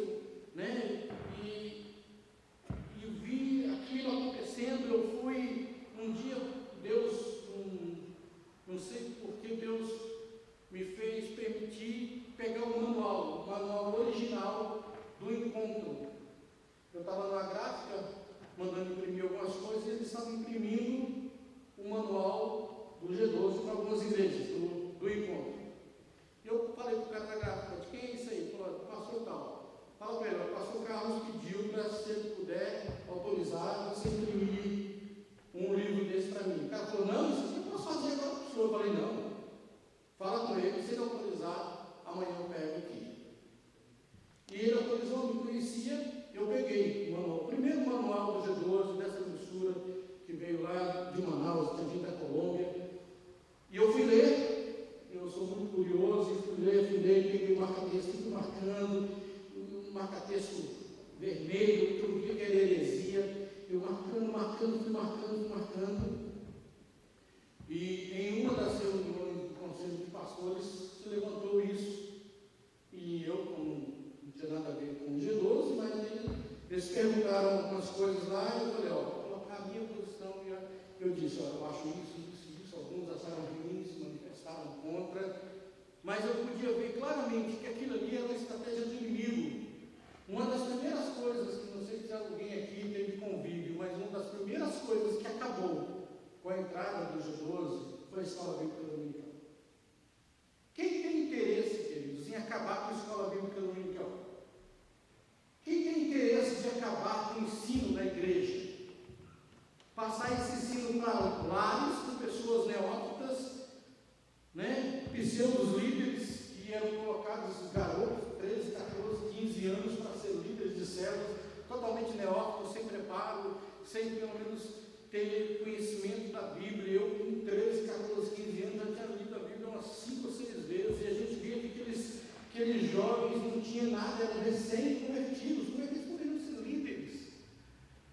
e vi aquilo acontecendo. Eu fui, um dia, Deus, não sei porque Deus me fez permitir pegar o manual original do encontro. Eu estava numa gráfica, mandando imprimir algumas coisas, e eles estavam imprimindo o manual do G12 para algumas igrejas, do encontro. Eu falei para o cara da gráfica: de quem é isso aí? Ele falou: pastor tal. Fala para ele: o pastor Carlos pediu para, se ele puder autorizar, você imprimir um livro desse para mim. O cara falou: não, isso eu posso fazer agora para o senhor. Eu falei: não, fala com ele, se ele autorizar, amanhã eu pego aqui. E ele autorizou, me conhecia. Eu peguei o manual, o primeiro manual do G12, dessa mistura que veio lá de Manaus, de da Colômbia, e eu fui ler. Eu sou muito curioso, e fui ler, peguei o marca-texto, fui marcando, um marca-texto vermelho, que eu via que era heresia, eu fui marcando, e em uma das reuniões do Conselho de Pastores se levantou isso, e eu, não tinha nada a ver com o G12, mas eles perguntaram algumas coisas lá, e eu falei: vou colocar a minha posição, e eu disse: eu acho isso, alguns acharam ruim, se manifestaram contra, mas eu podia ver claramente que aquilo ali era uma estratégia do inimigo. Uma das primeiras coisas, que não sei se alguém aqui teve convívio, mas uma das primeiras coisas que acabou com a entrada do G12 foi a escola bíblica dominical. acabar com a escola bíblica dominical? Quem tem interesse de acabar com o ensino da igreja? Passar esse ensino para lares com pessoas neófitas, né? Pseudos líderes que eram colocados, garotos, 13, 14, 15 anos, para ser líderes de células, totalmente neófitos, sem preparo, sem pelo menos ter conhecimento da Bíblia. Eu, com 13, 14, 15 anos, já tinha lido a Bíblia umas 5 ou 6 vezes, e a gente via que aqueles jovens não tinham nada, eram recém-convertidos. Como é que eles poderiam ser líderes?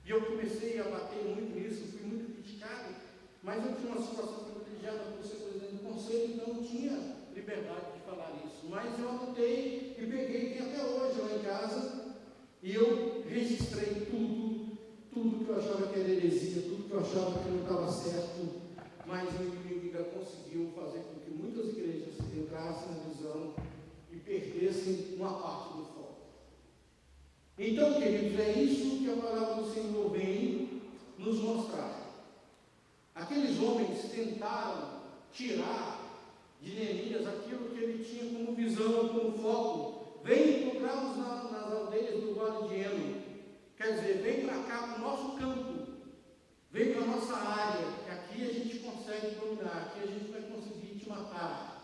E eu comecei a bater muito nisso, fui muito criticado, mas eu tinha uma situação privilegiada por ser presidente do conselho, então eu tinha liberdade de falar isso. Mas eu anotei e peguei, tem até hoje lá em casa, e eu registrei tudo que eu achava que era heresia, tudo que eu achava que não estava certo, mas o inimigo ainda conseguiu fazer com que muitas igrejas entrassem na visão e perdessem uma parte do foco. Então, queridos, é isso que a palavra do Senhor vem nos mostrar. Aqueles homens tentaram tirar de Neemias aquilo que ele tinha como visão, como foco. Vem encontrar-nos nas aldeias do Vale de Eno. Quer dizer, vem para cá, para o nosso campo. Vem para a nossa área, que aqui a gente consegue dominar, aqui a gente vai conseguir te matar.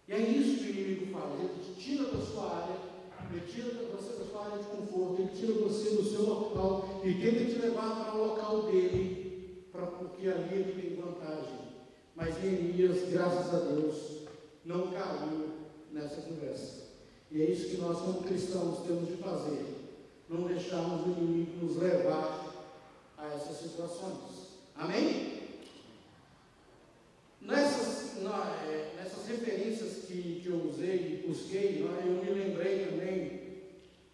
E é isso que o inimigo faz. Ele te tira da sua área, ele tira você da sua área de conforto, ele tira você do seu local e tenta te levar para o local dele, porque ali ele tem vantagem. Mas Neemias, graças a Deus, não caiu nessa conversa. E é isso que nós, como cristãos, temos de fazer. Não deixarmos o inimigo nos levar a essas situações. Amém? Nessas referências que eu usei e busquei, eu me lembrei também,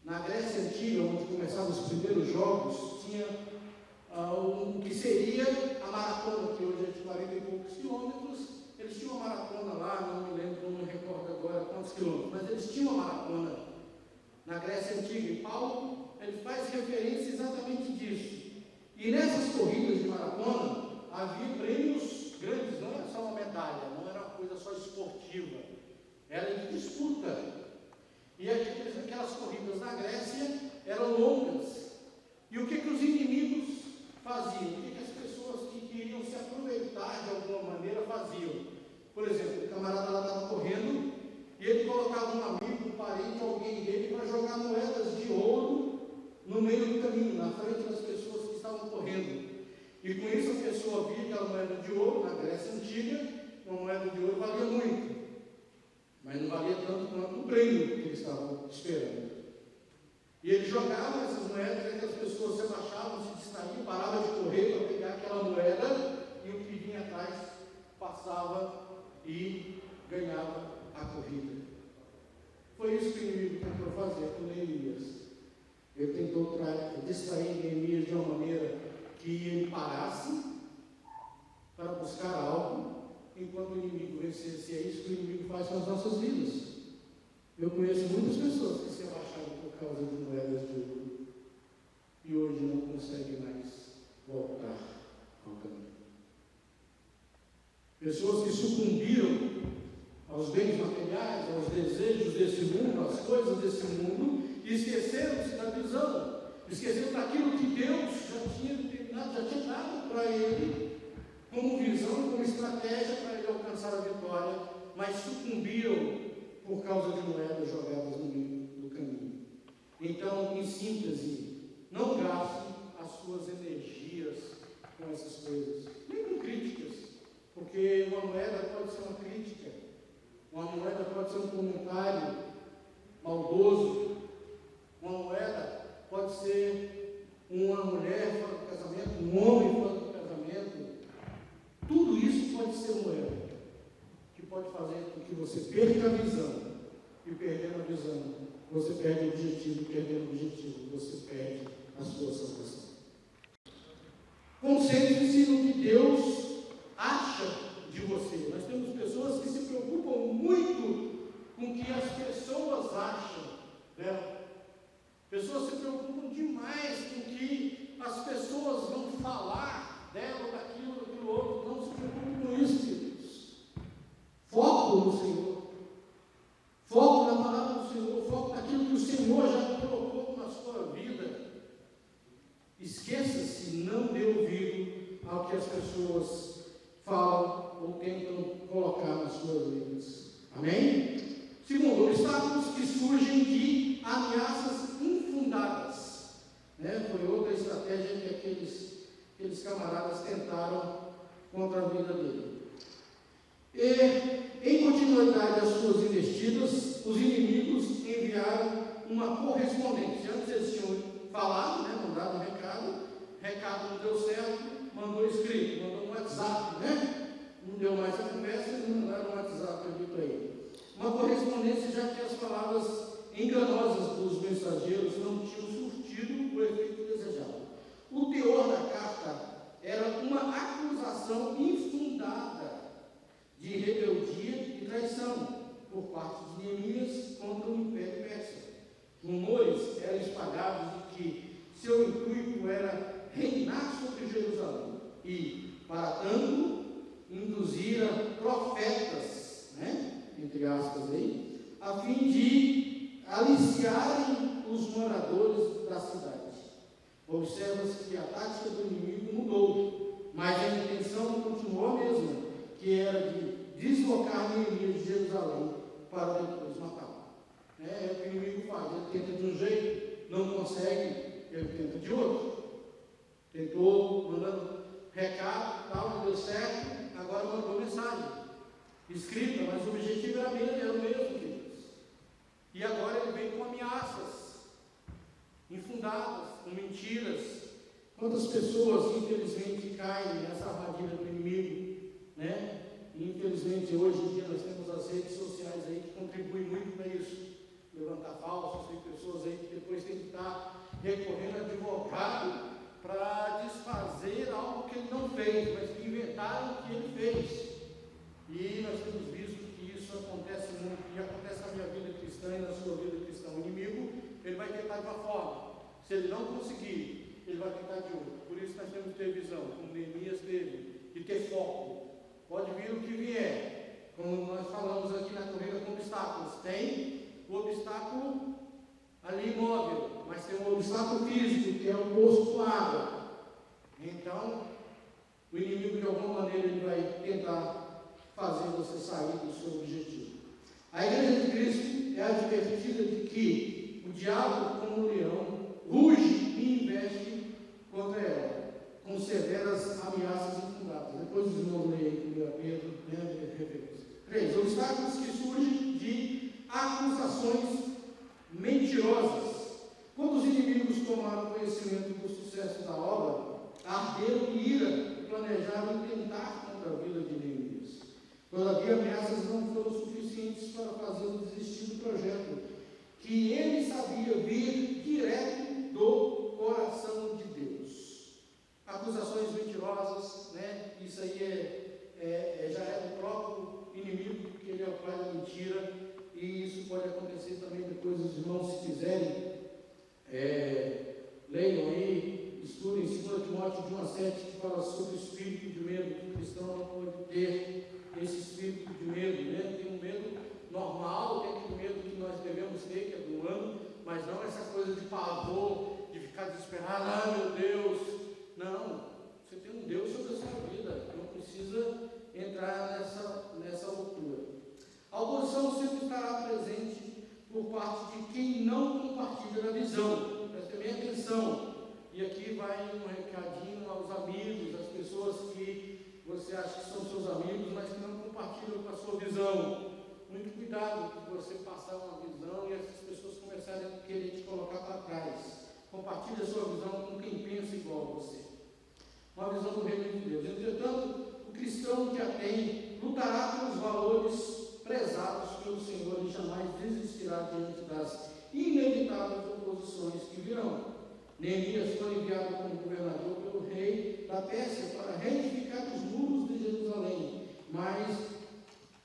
na Grécia Antiga, onde começavam os primeiros jogos, tinha o que seria a maratona, que hoje é de 40 e poucos quilômetros. Eles tinham uma maratona lá, não me lembro, não me recordo agora quantos quilômetros, mas eles tinham uma maratona na Grécia Antiga, e Paulo ele faz referência exatamente disso. E nessas corridas de maratona havia prêmios grandes, não era só uma medalha, não era uma coisa só esportiva, era de disputa. E aquelas corridas na Grécia eram longas. E o que os inimigos faziam? O que as pessoas que queriam se aproveitar de alguma maneira faziam? Por exemplo, o camarada lá estava correndo e ele colocava um amigo, um parente, alguém dele para jogar moedas de ouro no meio do caminho, na frente das pessoas que estavam correndo. E com isso a pessoa via aquela moeda de ouro, na Grécia Antiga, uma moeda de ouro valia muito, mas não valia tanto quanto o prêmio que eles estavam esperando. E ele jogava essas moedas, e aquelas pessoas se abaixavam, se distraíam, paravam de correr para pegar aquela moeda, e o que vinha atrás passava e ganhava a corrida. Foi isso que o inimigo tentou fazer com Neemias. Ele tentou distrair Neemias de uma maneira que ele parasse para buscar algo, enquanto o inimigo vencesse. É isso que o inimigo faz com as nossas vidas. Eu conheço muitas pessoas que se abaixaram por causa de moedas de ouro e hoje não conseguem mais voltar ao caminho. Pessoas que sucumbiram aos bens materiais, aos desejos desse mundo, às coisas desse mundo, e esqueceram-se da visão, esqueceram daquilo que Deus já tinha determinado, já tinha dado para ele, como visão, como estratégia para ele alcançar a vitória, mas sucumbiram por causa de moedas jogadas no meio do caminho. Então, em síntese, não gaste as suas energias com essas coisas, nem com críticas, porque uma moeda pode ser uma crítica, uma moeda pode ser um comentário maldoso, uma moeda pode ser uma mulher fora do casamento, um homem fora do casamento. Tudo isso pode ser moeda, que pode fazer com que você perca a visão, e perdendo a visão, você perde o objetivo, e perdendo o objetivo, você perde a sua salvação. Concentre-se no que Deus acha de você. Nós temos pessoas que se preocupam muito com o que as pessoas acham dela. Pessoas se preocupam demais com o que as pessoas vão falar dela, daquilo outro. Não se preocupem com isso, queridos. Foco no Senhor. Foco na palavra. aqueles camaradas tentaram contra a vida dele. E, em continuidade às suas investidas, os inimigos enviaram uma correspondência. Antes eles tinham falado, né, mandado um recado não deu certo, mandou escrito, mandou um WhatsApp, né? Não deu mais a conversa, eles mandaram um WhatsApp ali para ele. Uma correspondência, já que as palavras enganosas dos mensageiros não tinham surtido o efeito desejado. O teor da carta era uma acusação infundada de rebeldia e traição por parte de Neemias contra o Império Persa. Rumores eram espalhados de que seu intuito era reinar sobre Jerusalém e, para tanto, induzir profetas, né, entre aspas aí, a fim de aliciarem os moradores da cidade. Observa-se que a tática do inimigo mudou, mas a intenção continuou a mesma, que era de deslocar Neemias de Jerusalém para depois matá-lo. É o que o inimigo faz, ele tenta de um jeito, não consegue, ele tenta de outro. Tentou, mandando recado, tal, não deu certo, agora mandou mensagem escrita, mas o objetivo era o mesmo, queridos. E agora ele vem com ameaças infundadas, com mentiras. Quantas pessoas, infelizmente, caem nessa armadilha do inimigo, né? E, infelizmente, hoje em dia nós temos as redes sociais aí que contribuem muito para isso. Levantar falsos, tem pessoas aí que depois tem que estar recorrendo a advogado para desfazer algo que ele não fez, mas que inventaram o que ele fez. E nós temos visto que isso acontece muito, e acontece na minha vida cristã e na sua vida cristã. O inimigo, ele vai tentar de uma forma, se ele não conseguir, ele vai tentar de outra. Por isso nós temos que ter visão, como Neemias teve, e ter foco. Pode vir o que vier, como nós falamos aqui na corrida com obstáculos. Tem o obstáculo ali imóvel, mas tem um obstáculo físico, que é o poço com água. Então, o inimigo de alguma maneira ele vai tentar fazer você sair do seu objetivo. A Igreja de Cristo é advertida de que o diabo, como um leão, ruge e investe contra ela, com severas ameaças infundadas. Depois de novo ler Pedro, né? 3. Obstáculos que surgem de acusações mentirosas. Quando os inimigos tomaram conhecimento do sucesso da obra, arderam em ira e planejaram tentar contra a vida de Neemias. Todavia, ameaças não foram suficientes para fazê-lo desistir do projeto, que ele sabia vir direto do coração de Deus. Acusações mentirosas, né? Isso aí já é do próprio inimigo, porque ele é o pai da mentira, e isso pode acontecer também depois. Os irmãos, se quiserem, leiam aí, estudem 2 Timóteo 1:7, que fala sobre o espírito de medo, que o cristão não pode ter esse espírito de medo, né? Tem um medo normal, tem aquele medo que nós devemos ter, que é do humano, mas não essa coisa de pavor, de ficar desesperado, meu Deus. Não, você tem um Deus sobre a sua vida, não precisa entrar nessa loucura. A oposição sempre estará presente por parte de quem não compartilha da visão. Preste bem atenção. E aqui vai um recadinho aos amigos, às pessoas que você acha que são seus amigos, mas que não compartilham com a sua visão. Muito cuidado que você passar uma visão e essas pessoas começarem a querer te colocar para trás. Compartilhe a sua visão com quem pensa igual a você. Uma visão do reino de Deus. Entretanto, o cristão que a tem lutará pelos valores prezados pelo Senhor e jamais desistirá diante das inevitáveis oposições que virão. Neemias foi enviado como governador pelo rei da Pérsia para reedificar os muros de Jerusalém, mas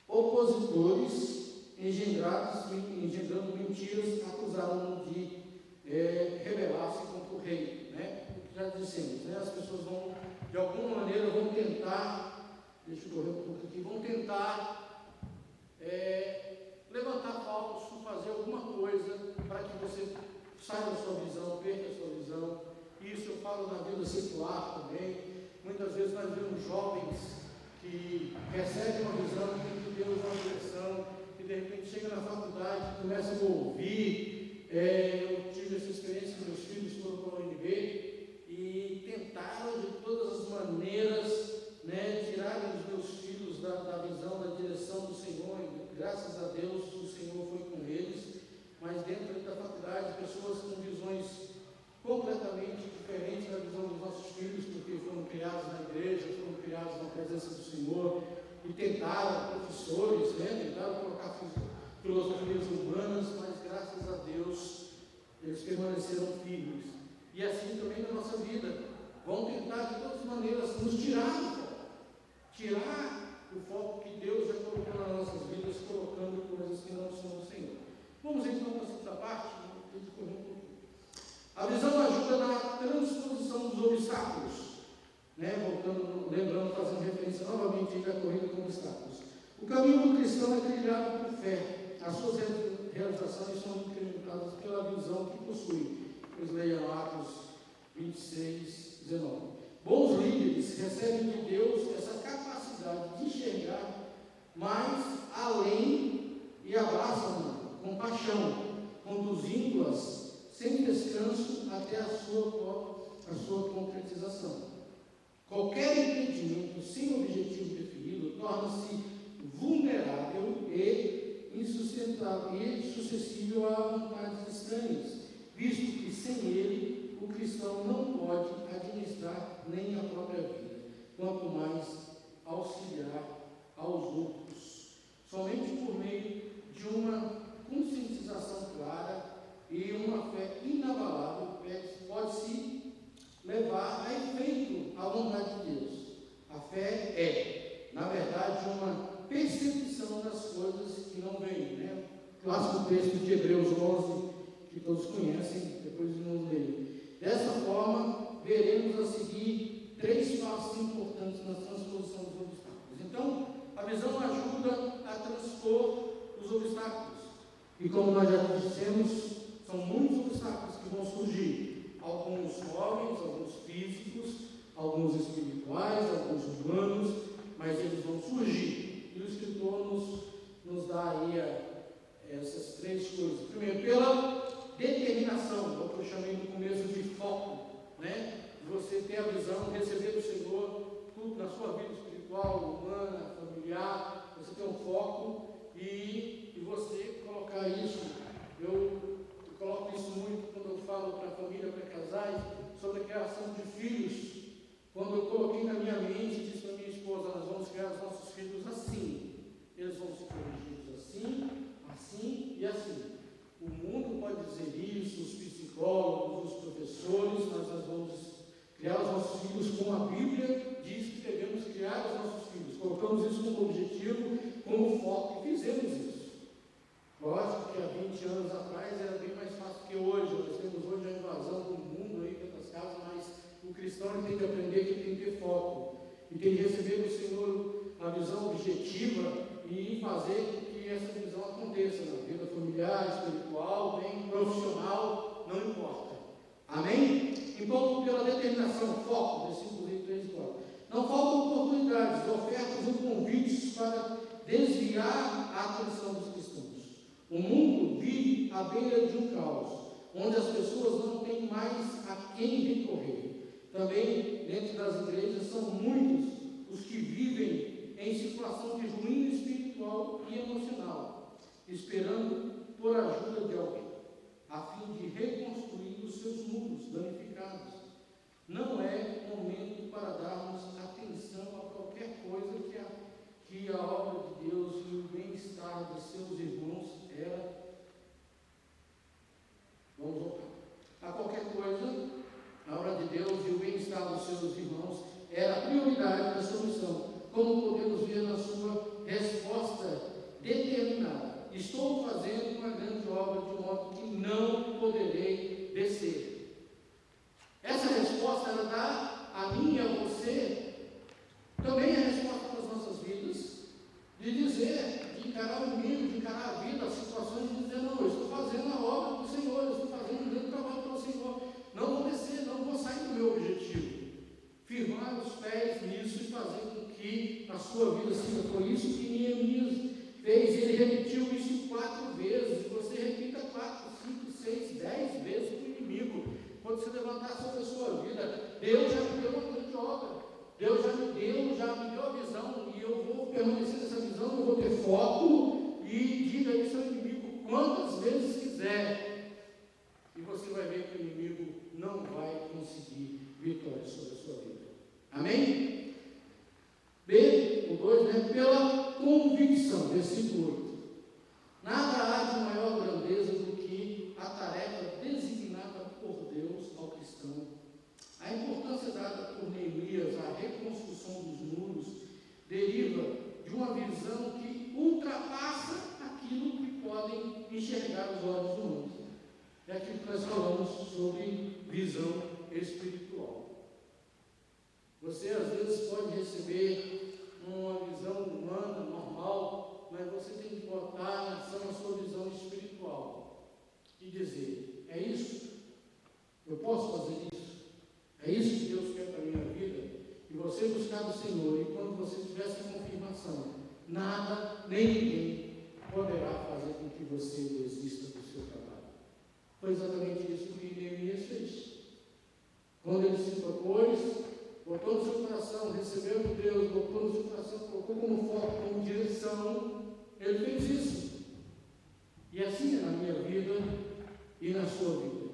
opositores engendrando mentiras, acusaram-no de rebelar-se contra o rei, né? Já dissemos, né? As pessoas vão, de alguma maneira, vão tentar, deixa eu correr um pouco aqui, vão tentar levantar falso, fazer alguma coisa para que você saia da sua visão, perca a sua visão. Isso eu falo na vida secular também. Muitas vezes nós vemos jovens que recebem uma visão, que Deus dá uma direção, e de repente chega na faculdade, começa a ouvir. Eu tive essa experiência, meus filhos foram para a UNB e tentaram de todas as tentaram colocar filosofias humanas, mas graças a Deus eles permaneceram firmes. E assim também na nossa vida, vão tentar de todas as maneiras nos tirar do foco, tirar o foco que Deus já colocou nas nossas vidas, colocando coisas que não são do Senhor. Vamos então para a segunda parte, de correr um pouquinho. A visão ajuda na transposição dos obstáculos, voltando, lembrando, fazendo referência novamente à corrida com obstáculos. O caminho do cristão é trilhado por fé. As suas realizações são incrementadas pela visão que possui. Pois leiam Atos 26, 19. Bons líderes recebem de Deus essa capacidade de enxergar mais além e abraçam-na com paixão, conduzindo-as sem descanso até a sua concretização. Qualquer impedimento sem objetivo definido torna-se vulnerável e insustentável e suscetível a vontades estranhas, visto que sem ele o cristão não pode administrar nem a própria vida, quanto mais auxiliar aos outros. Somente por meio de uma conscientização clara e uma fé inabalável pode-se levar a efeito a vontade de Deus. A fé é, na verdade, uma percepção das coisas que não veem, Clássico texto de Hebreus 11, que todos conhecem, depois vamos ler. Dessa forma, veremos a seguir 3 passos importantes na transposição dos obstáculos. Então, a visão ajuda a transpor os obstáculos. E como nós já dissemos, são muitos obstáculos que vão surgir. Alguns jovens, alguns físicos, alguns espirituais, alguns humanos, mas eles vão surgir. E o escritor nos dá aí essas 3 coisas. Primeiro, pela determinação, é o que eu chamei no começo de foco, de você ter a visão, receber do Senhor, tudo na sua vida espiritual, humana, familiar, você ter um foco e você colocar isso. Eu coloco isso muito quando eu falo para a família, para casais, sobre a criação de filhos. Quando eu coloquei na minha mente, disse para minha esposa, nós vamos criar os nossos filhos assim. Eles vão ser corrigidos assim, assim e assim. O mundo pode dizer isso, os psicólogos, os professores, mas nós vamos criar os nossos filhos como a Bíblia diz que devemos criar os nossos filhos. Colocamos isso como objetivo, como foco e fizemos isso. Lógico que há 20 anos atrás era bem mais fácil que hoje. Nós temos hoje a invasão do mundo aí pelas casas, mas o cristão tem que aprender que tem que ter foco. E tem que receber do Senhor a visão objetiva e fazer com que essa visão aconteça na vida familiar, espiritual, bem profissional, não importa. Amém? Então, pela determinação, foco, versículos 3 e 4. Não faltam oportunidades, ofertas ou convites para desviar a atenção dos cristãos. O mundo vive à beira de um caos, onde as pessoas não têm mais a quem recorrer. Também, dentro das igrejas, são muitos os que vivem em situação de ruína espiritual e emocional, esperando por ajuda de alguém, a fim de reconstruir os seus muros danificados. Não é momento para darmos atenção a qualquer coisa que a obra de Deus e o bem-estar de seus irmãos era. Vamos voltar. A qualquer coisa, a obra de Deus e o bem-estar dos seus irmãos era a prioridade da sua missão, como podemos ver na sua resposta determinada. Estou fazendo uma grande obra de modo que não poderei descer. Essa resposta ela dá a mim e a você também a resposta para as nossas vidas, de dizer, de encarar o mundo, de encarar a vida, as situações, de dizer, não, eu estou fazendo a obra do Senhor, eu estou fazendo um grande trabalho pelo Senhor, não vou descer, não vou sair do meu objetivo. Firmar os pés nisso e fazer com que a sua vida siga. Foi isso que Neemias fez. Ele repetiu isso 4 vezes. E você repita 4, 5, 6, 10 vezes para o inimigo. Quando você levantar sobre a sua vida, Deus já me deu uma grande obra. Deus já me deu a visão. E eu vou permanecer nessa visão, eu vou ter foco. E diga isso ao inimigo quantas vezes quiser. E você vai ver que o inimigo não vai conseguir vitória sobre a sua vida. Amém? B, o 2, pela convicção, versículo 8. Nada há de maior grandeza do que a tarefa designada por Deus ao cristão. A importância dada por Neemias à reconstrução dos muros deriva de uma visão que ultrapassa aquilo que podem enxergar os olhos humanos. É aquilo que nós falamos sobre visão espiritual. Você às vezes pode receber uma visão humana, normal, mas você tem que botar em ação a sua visão espiritual e dizer: é isso? Eu posso fazer isso? É isso que Deus quer para a minha vida? E você buscar do Senhor, e quando você tiver essa confirmação, nada, nem ninguém poderá fazer com que você desista do seu trabalho. Foi exatamente isso que Neemias fez. Quando ele se propôs, botou no seu coração, recebeu de Deus, botou no seu coração, colocou como foco, como direção, ele fez isso. E assim é na minha vida e na sua vida.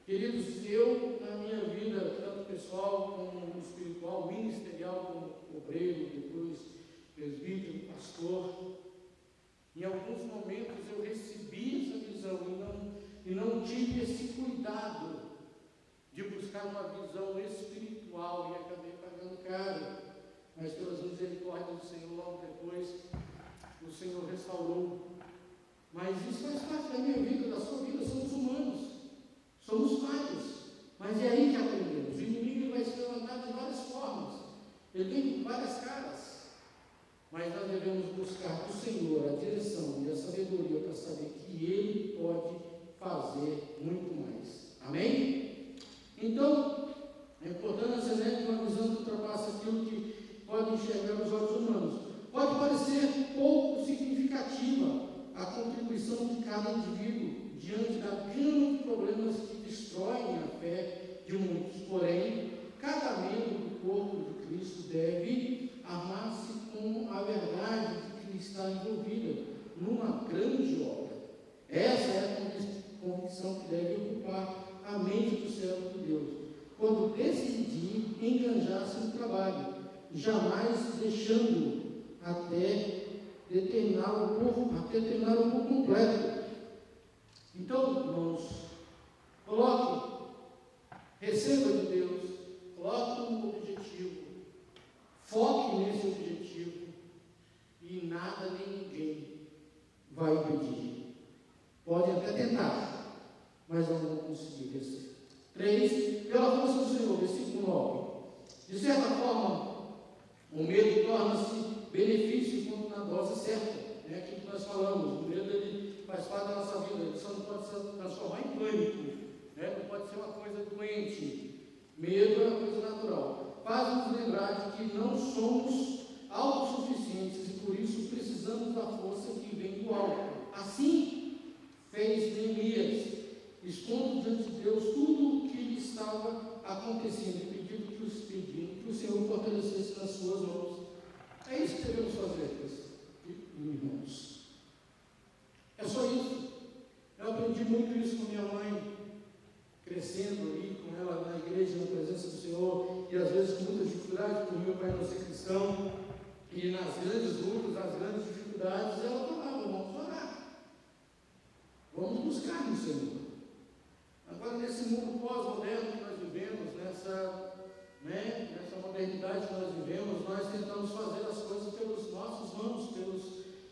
Queridos, eu, na minha vida, tanto pessoal como espiritual, ministerial, como obreiro, depois presbítero, pastor, em alguns momentos eu recebi essa visão e não tive esse cuidado de buscar uma visão espiritual e acabei pagando caro. Mas pelas misericórdias do Senhor, logo depois, o Senhor restaurou. Mas isso faz parte da minha vida, da sua vida. Somos humanos, somos falhos, mas é aí que aprendemos. O inimigo vai se levantar de várias formas, ele tem várias caras, mas nós devemos buscar do Senhor a direção e a sabedoria para saber que Ele pode fazer muito mais. Amém? Então, a importância de uma visão que ultrapassa aquilo que pode enxergar os olhos humanos. Pode parecer pouco significativa a contribuição de cada indivíduo diante da gama de problemas que destroem a fé de muitos. Porém, cada membro do corpo de Cristo deve amar-se com a verdade de que está envolvida numa grande obra. Essa é a convicção que deve ocupar a mente do servo de Deus, quando decidir enganjar-se no trabalho, jamais deixando até terminar-o por completo. Então, irmãos, receba de Deus, coloque um objetivo, foque nesse objetivo e nada nem ninguém vai impedir. Pode até tentar, mas não vão conseguir vencer. 3. Pela força do Senhor, versículo 9. De certa forma, o medo torna-se benefício quando na dose certa. É aquilo que nós falamos, o medo ele faz parte da nossa vida, ele só não pode se transformar em pânico, não pode ser uma coisa doente. Medo é uma coisa natural. Faz-nos lembrar de que não somos autossuficientes e por isso precisamos da força que vem do alto. Assim fez Neemias, expondo diante de Deus tudo o que lhe estava acontecendo e pedindo que o Senhor fortalecesse nas suas mãos. É isso que devemos fazer, irmãos. É só isso. Eu aprendi muito isso com minha mãe, crescendo ali com ela na igreja, na presença do Senhor, e às vezes com muita dificuldade, por meu pai não ser cristão, e nas grandes lutas, nas grandes dificuldades, ela falava: vamos orar, vamos buscar no Senhor. Agora, nesse mundo pós-moderno que nós vivemos, nessa modernidade que nós vivemos, nós tentamos fazer as coisas pelos nossos mãos,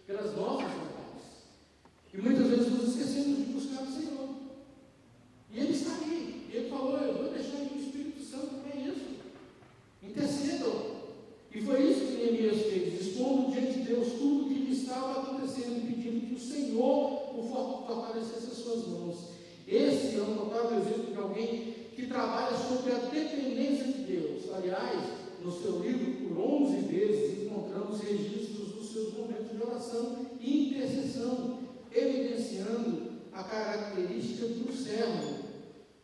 pelas nossas vontades. E muitas vezes nos esquecemos de buscar o Senhor. E Ele está ali. Ele falou: eu vou deixar aqui o Espírito Santo para isso. Intercedam. E foi isso que Neemias fez, expondo diante de Deus tudo o que lhe estava acontecendo e pedindo que o Senhor o fortalecesse as suas mãos. Esse é um notável exemplo de alguém que trabalha sobre a dependência de Deus. Aliás, no seu livro, por 11 vezes, encontramos registros dos seus momentos de oração e intercessão, evidenciando a característica do servo,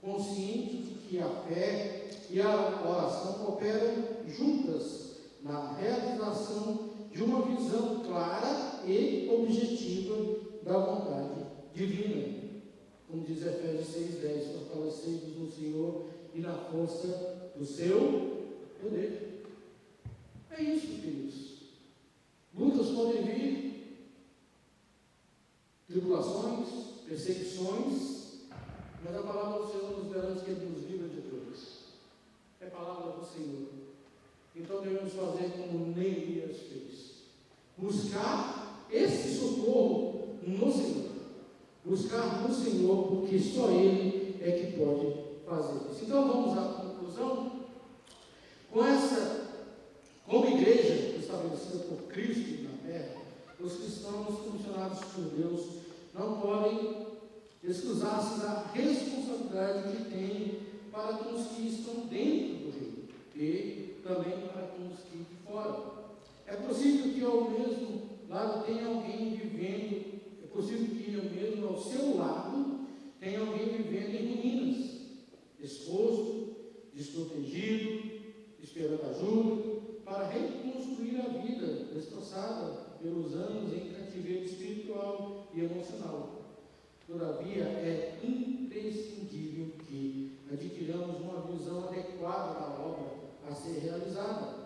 consciente de que a fé e a oração operam juntas na realização de uma visão clara e objetiva da vontade divina. Como diz Efésios 6,10, fortalecei-vos no Senhor e na força do seu poder. É isso, filhos. Lutas podem vir tribulações, perseguições, mas a palavra do Senhor nos garante que Ele nos livra de todas. É a palavra do Senhor. Então devemos fazer como Neemias fez: buscar esse socorro no Senhor. Buscar no Senhor, porque só Ele é que pode fazer isso. Então vamos à conclusão. Como igreja estabelecida por Cristo na terra, os cristãos funcionados por Deus não podem excusar-se da responsabilidade que têm para com os que estão dentro do reino e também para com os que de fora. É possível que ao mesmo lado tenha alguém vivendo, é possível que ao mesmo ao seu lado tenha alguém vivendo em ruínas, exposto, desprotegido, esperando ajuda para reconstruir a vida destroçada pelos anos em cativeiro espiritual e emocional. Todavia, é imprescindível que adquiramos uma visão adequada da obra a ser realizada.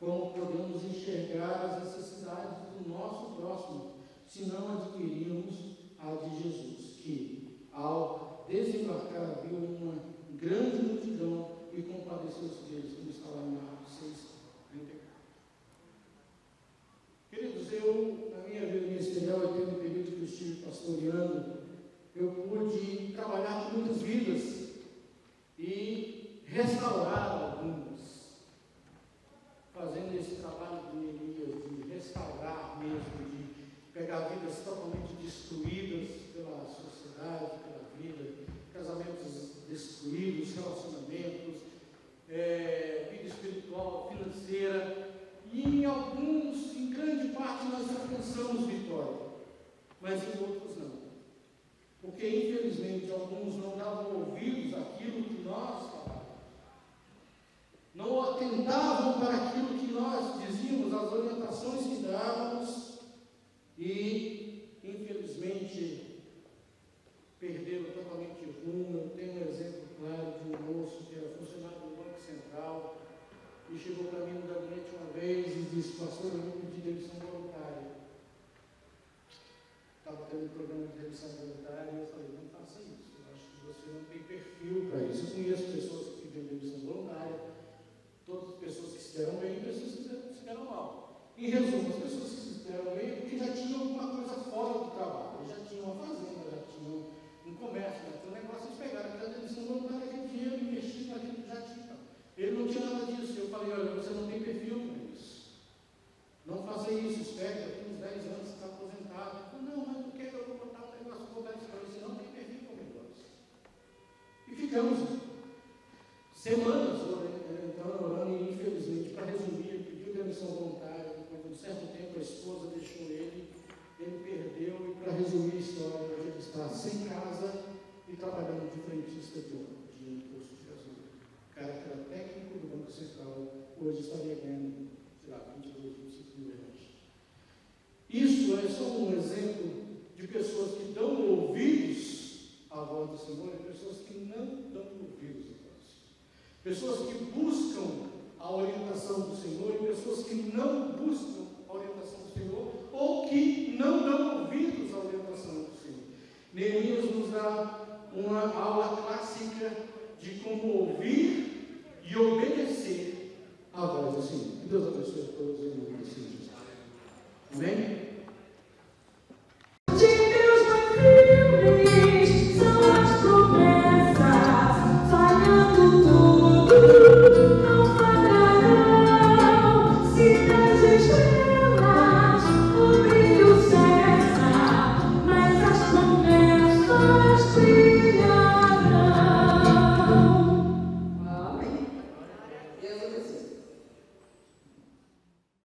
Como podemos enxergar as necessidades do nosso próximo, se não adquirirmos a de Jesus, que, ao desembarcar, viu uma grande multidão e compadeceu-se deles, como está lá em Marcos 6:34. Queridos, eu, na minha vida ministerial, eu tenho um período que eu estive pastoreando, eu pude trabalhar com muitas vidas e restaurar algumas, fazendo esse trabalho de Neemias, de restaurar mesmo, de pegar vidas totalmente destruídas pela sociedade, pela vida, casamentos destruídos, relacionamentos, vida espiritual, financeira, e em alguns, em grande parte, nós alcançamos vitória, mas em outros não. Porque, infelizmente, alguns não davam ouvidos àquilo que nós falávamos, não atentavam para aquilo que nós dizíamos, as orientações que dávamos, e, infelizmente, perderam totalmente o rumo. Eu tenho um exemplo claro de um moço que era funcionário do Banco Central e chegou para mim no gabinete uma vez e disse: pastor, eu vou pedir demissão voluntária. Estava tendo um programa de demissão voluntária e eu falei: não faça isso, eu acho que você não tem perfil para isso. Eu conheço pessoas que pediram demissão voluntária, todas as pessoas que se deram bem e pessoas que se deram mal. Em resumo, as pessoas que se deram bem é porque já tinham alguma coisa fora do trabalho, já tinham uma fazenda, já tinham um comércio, já tinham um negócio, eles pegaram aquela demissão voluntária, aquele dinheiro, investiram naquilo que já tinha. Ele não tinha nada disso. Eu falei: olha, você não tem perfil para isso. Não faça isso, espere, daqui uns 10 anos você está aposentado. Eu falei: não, mas por que eu vou botar um negócio, vou botar isso para você? Não tem perfil para o negócio. E ficamos semanas orando, e infelizmente, para resumir, ele pediu demissão voluntária. Depois de um certo tempo, a esposa deixou ele perdeu, e para resumir a história, hoje ele está sem casa e trabalhando de frentista de imposto de gasolina. O cara que era técnico do Banco Central, hoje estaria ganhando, sei lá, 22, 25 mil reais. Isso é só um exemplo de pessoas que dão ouvidos à voz do Senhor e pessoas que não dão ouvidos à voz do Senhor. Pessoas que buscam a orientação do Senhor e pessoas que não buscam a orientação do Senhor ou que não dão ouvidos à orientação do Senhor. Neemias nos dá uma aula clássica de como ouvir e obedecer à voz do Senhor. Que Deus abençoe a todos em nome do Senhor. Amém?